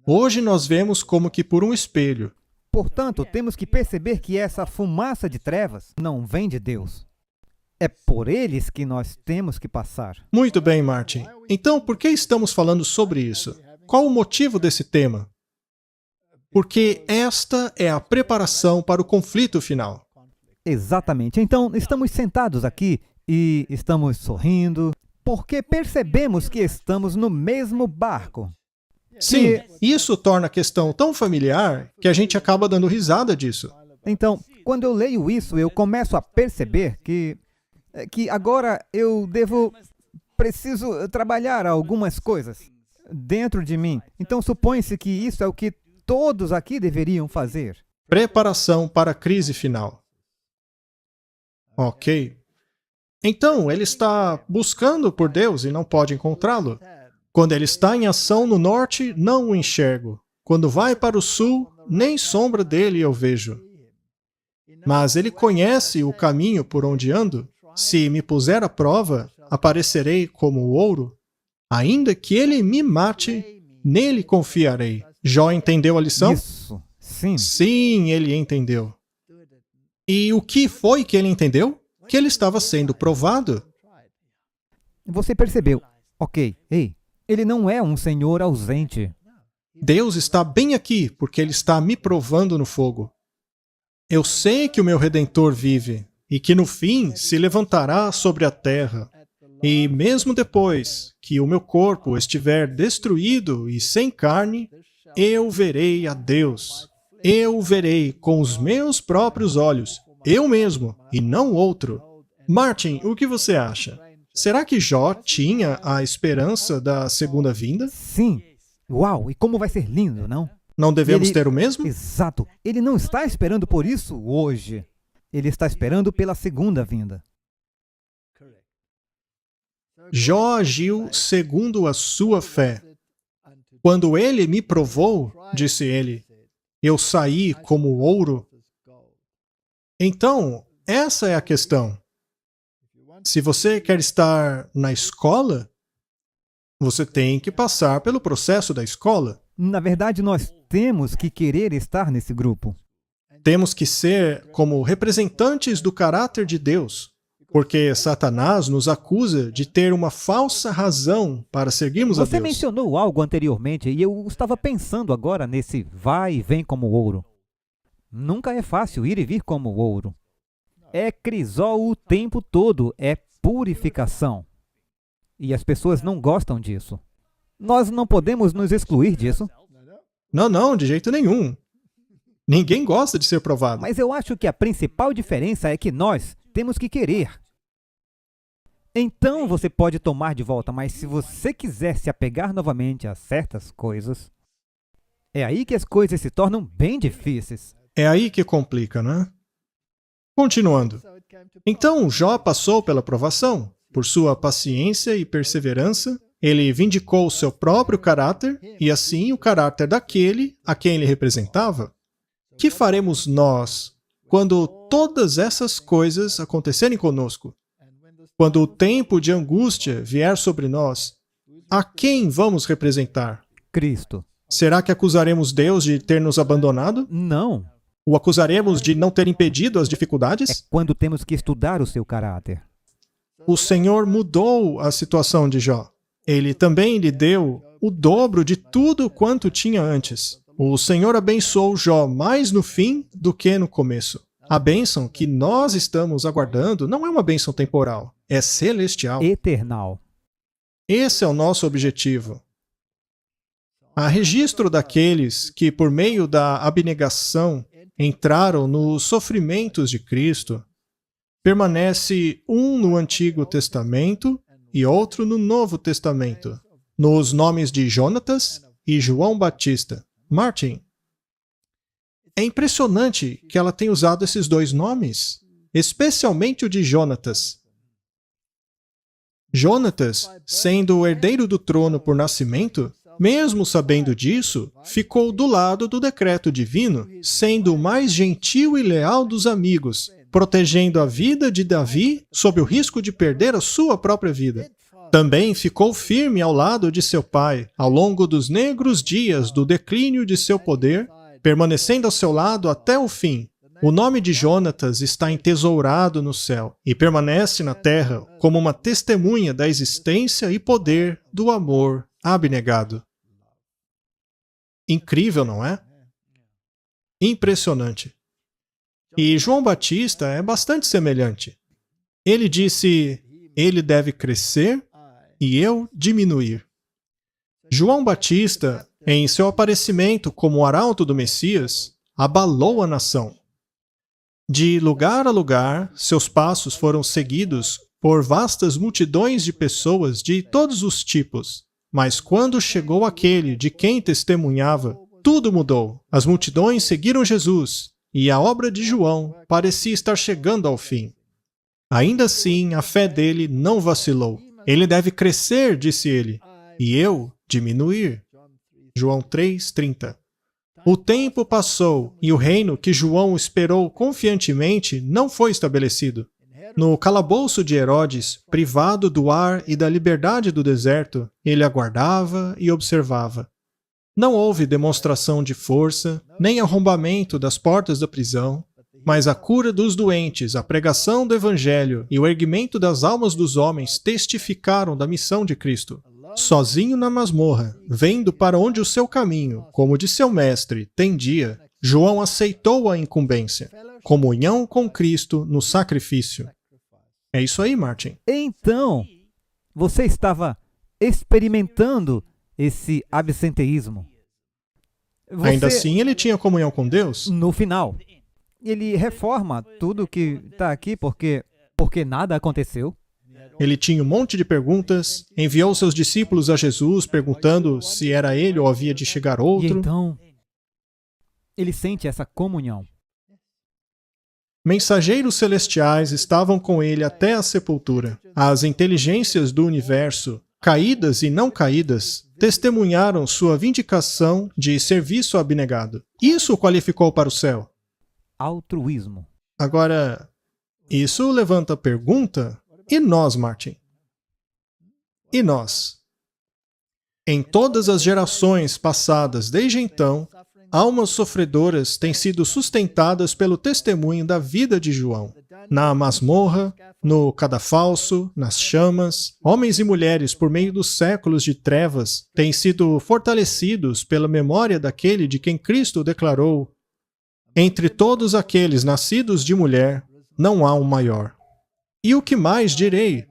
Hoje nós vemos como que por um espelho. Portanto, temos que perceber que essa fumaça de trevas não vem de Deus. É por eles que nós temos que passar. Muito bem, Martin. Então, por que estamos falando sobre isso? Qual o motivo desse tema? Porque esta é a preparação para o conflito final. Exatamente. Então, estamos sentados aqui e estamos sorrindo, porque percebemos que estamos no mesmo barco. Sim, isso torna a questão tão familiar que a gente acaba dando risada disso. Então, quando eu leio isso, eu começo a perceber que agora eu preciso trabalhar algumas coisas dentro de mim. Então, supõe-se que isso é o que todos aqui deveriam fazer. Preparação para a crise final. Ok. Então, ele está buscando por Deus e não pode encontrá-lo. Quando ele está em ação no norte, não o enxergo. Quando vai para o sul, nem sombra dele eu vejo. Mas ele conhece o caminho por onde ando. Se me puser à prova, aparecerei como o ouro. Ainda que ele me mate, nele confiarei. Jó entendeu a lição? Isso, sim. Sim, ele entendeu. E o que foi que ele entendeu? Que ele estava sendo provado. Você percebeu. Ok, ei, ele não é um senhor ausente. Deus está bem aqui, porque ele está me provando no fogo. Eu sei que o meu Redentor vive, e que no fim se levantará sobre a terra. E mesmo depois que o meu corpo estiver destruído e sem carne, eu verei a Deus. Eu o verei com os meus próprios olhos, eu mesmo, e não outro. Martin, o que você acha? Será que Jó tinha a esperança da segunda vinda? Sim. Uau, e como vai ser lindo, não? Não devemos Ele- ter o mesmo? Exato. Ele não está esperando por isso hoje. Ele está esperando pela segunda vinda. Jó agiu segundo a sua fé. Quando ele me provou, disse ele, eu saí como ouro. Então, essa é a questão. Se você quer estar na escola, você tem que passar pelo processo da escola. Na verdade, nós temos que querer estar nesse grupo. Temos que ser como representantes do caráter de Deus, porque Satanás nos acusa de ter uma falsa razão para seguirmos a Você Deus. mencionou algo anteriormente e eu estava pensando agora nesse vai e vem como ouro. Nunca é fácil ir e vir como ouro. É crisol o tempo todo, é purificação. E as pessoas não gostam disso. Nós não podemos nos excluir disso, Não, de jeito nenhum. Ninguém gosta de ser provado. mas eu acho que a principal diferença é que nós temos que querer. Então você pode tomar de volta, mas se você quiser se apegar novamente a certas coisas, é aí que as coisas se tornam bem difíceis. É aí que complica, né? Continuando. Então, Jó passou pela provação. Por sua paciência e perseverança, ele vindicou o seu próprio caráter e, assim, o caráter daquele a quem ele representava. Que faremos nós quando todas essas coisas acontecerem conosco? Quando o tempo de angústia vier sobre nós, a quem vamos representar? Cristo. Será que acusaremos Deus de ter nos abandonado? Não. O acusaremos de não ter impedido as É dificuldades? quando temos que estudar o seu caráter. O Senhor mudou a situação de Jó. Ele também lhe deu o dobro de tudo quanto tinha antes. O Senhor abençoou Jó mais no fim do que no começo. A bênção que nós estamos aguardando não é uma bênção temporal, é celestial. Eternal. Esse é o nosso objetivo. Há registro daqueles que, por meio da abnegação, entraram nos sofrimentos de Cristo. Permanece um no Antigo Testamento e outro no Novo Testamento, nos nomes de Jonatas e João Batista. Martin, é impressionante que ela tenha usado esses dois nomes, especialmente o de Jonatas. Jonatas, sendo o herdeiro do trono por nascimento, mesmo sabendo disso, ficou do lado do decreto divino, sendo o mais gentil e leal dos amigos, protegendo a vida de Davi sob o risco de perder a sua própria vida. Também ficou firme ao lado de seu pai, ao longo dos negros dias do declínio de seu poder, permanecendo ao seu lado até o fim. O nome de Jonatas está entesourado no céu e permanece na terra como uma testemunha da existência e poder do amor abnegado. Incrível, não é? Impressionante. E João Batista é bastante semelhante. Ele disse, ele deve crescer e eu diminuir. João Batista, em seu aparecimento como o arauto do Messias, abalou a nação. De lugar a lugar, seus passos foram seguidos por vastas multidões de pessoas de todos os tipos. Mas quando chegou aquele de quem testemunhava, tudo mudou. As multidões seguiram Jesus, e a obra de João parecia estar chegando ao fim. Ainda assim, a fé dele não vacilou. Ele deve crescer, disse ele, e eu diminuir. João 3:30. O tempo passou e o reino que João esperou confiantemente não foi estabelecido. No calabouço de Herodes, privado do ar e da liberdade do deserto, ele aguardava e observava. Não houve demonstração de força, nem arrombamento das portas da prisão, mas a cura dos doentes, a pregação do Evangelho e o erguimento das almas dos homens testificaram da missão de Cristo. Sozinho na masmorra, vendo para onde o seu caminho, como de seu mestre, tendia, João aceitou a incumbência, comunhão com Cristo no sacrifício. É isso aí, Martin. Então, você estava experimentando esse absenteísmo. Ainda assim, ele tinha comunhão com Deus? No final, ele reforma tudo que está aqui porque nada aconteceu. Ele tinha um monte de perguntas, enviou seus discípulos a Jesus perguntando se era ele ou havia de chegar E outro. então, ele sente essa comunhão. Mensageiros celestiais estavam com ele até a sepultura. As inteligências do universo, caídas e não caídas, testemunharam sua vindicação de serviço abnegado. Isso o qualificou para o céu. Altruísmo. Agora, isso levanta a pergunta: e nós, Martin? E nós? Em todas as gerações passadas desde então, almas sofredoras têm sido sustentadas pelo testemunho da vida de João. Na masmorra, no cadafalso, nas chamas, homens e mulheres por meio dos séculos de trevas têm sido fortalecidos pela memória daquele de quem Cristo declarou: entre todos aqueles nascidos de mulher, não há um maior. E o que mais direi?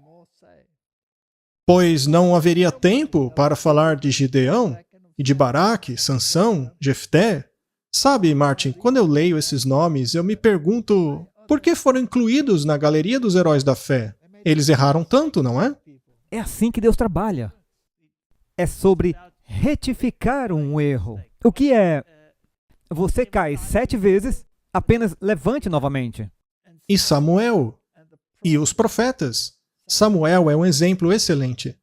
Pois não haveria tempo para falar de Gideão, e de Baraque, Sansão, Jefté. Sabe, Martin, quando eu leio esses nomes, eu me pergunto por que foram incluídos na galeria dos heróis da fé. Eles erraram tanto, não é? É assim que Deus trabalha. É sobre retificar um erro. O que é? Você cai 7 vezes, apenas levante novamente. E Samuel? E os profetas? Samuel é um exemplo excelente.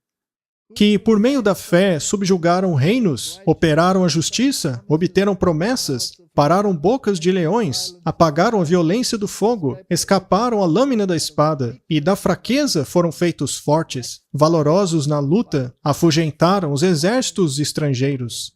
Que, por meio da fé, subjugaram reinos, operaram a justiça, obteram promessas, pararam bocas de leões, apagaram a violência do fogo, escaparam a lâmina da espada, e da fraqueza foram feitos fortes, valorosos na luta, afugentaram os exércitos estrangeiros.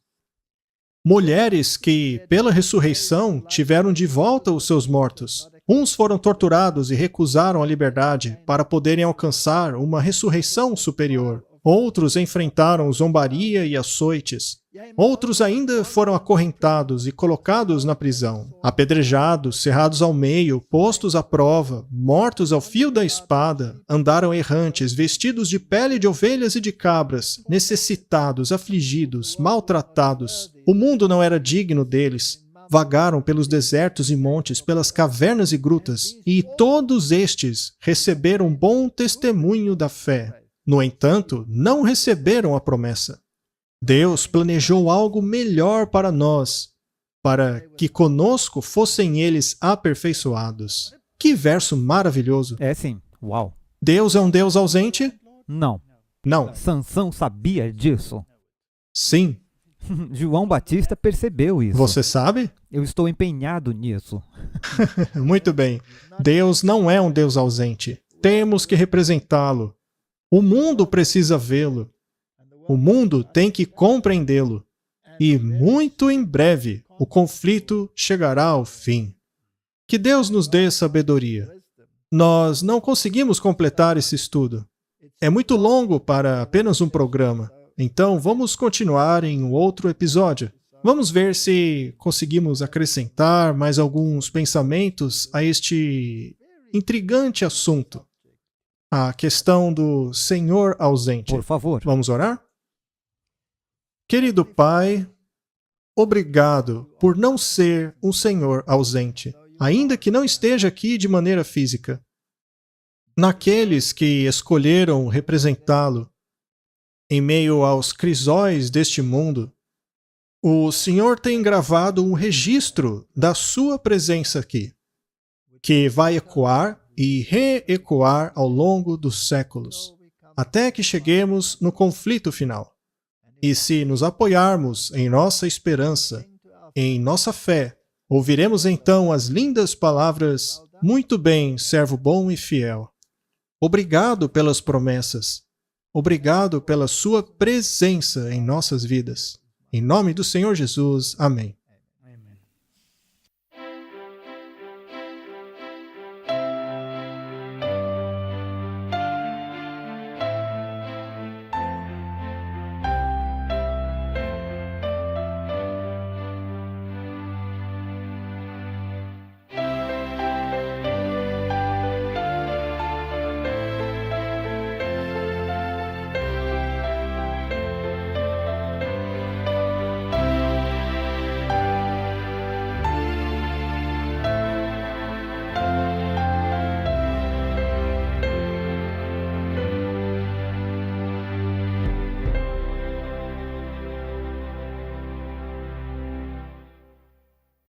Mulheres que, pela ressurreição, tiveram de volta os seus mortos. Uns foram torturados e recusaram a liberdade para poderem alcançar uma ressurreição superior. Outros enfrentaram zombaria e açoites. Outros ainda foram acorrentados e colocados na prisão, apedrejados, cerrados ao meio, postos à prova, mortos ao fio da espada, andaram errantes, vestidos de pele de ovelhas e de cabras, necessitados, afligidos, maltratados. O mundo não era digno deles. Vagaram pelos desertos e montes, pelas cavernas e grutas, e todos estes receberam bom testemunho da fé. No entanto, não receberam a promessa. Deus planejou algo melhor para nós, para que conosco fossem eles aperfeiçoados. Que verso maravilhoso! É sim. Uau. Deus é um Deus ausente? Não. Não. Sansão sabia disso. Sim. João Batista percebeu isso. Você sabe? Eu estou empenhado nisso. Muito bem. Deus não é um Deus ausente. Temos que representá-lo. O mundo precisa vê-lo. O mundo tem que compreendê-lo. E muito em breve o conflito chegará ao fim. Que Deus nos dê sabedoria. Nós não conseguimos completar esse estudo. É muito longo para apenas um programa. Então vamos continuar em um outro episódio. Vamos ver se conseguimos acrescentar mais alguns pensamentos a este intrigante assunto. A questão do Senhor ausente. Por favor. Vamos orar? Querido Pai, obrigado por não ser um Senhor ausente, ainda que não esteja aqui de maneira física. Naqueles que escolheram representá-lo em meio aos crisóis deste mundo, o Senhor tem gravado um registro da sua presença aqui, que vai ecoar e reecoar ao longo dos séculos, até que cheguemos no conflito final. E se nos apoiarmos em nossa esperança, em nossa fé, ouviremos então as lindas palavras: "Muito bem, servo bom e fiel. Obrigado pelas promessas. Obrigado pela sua presença em nossas vidas. Em nome do Senhor Jesus. Amém."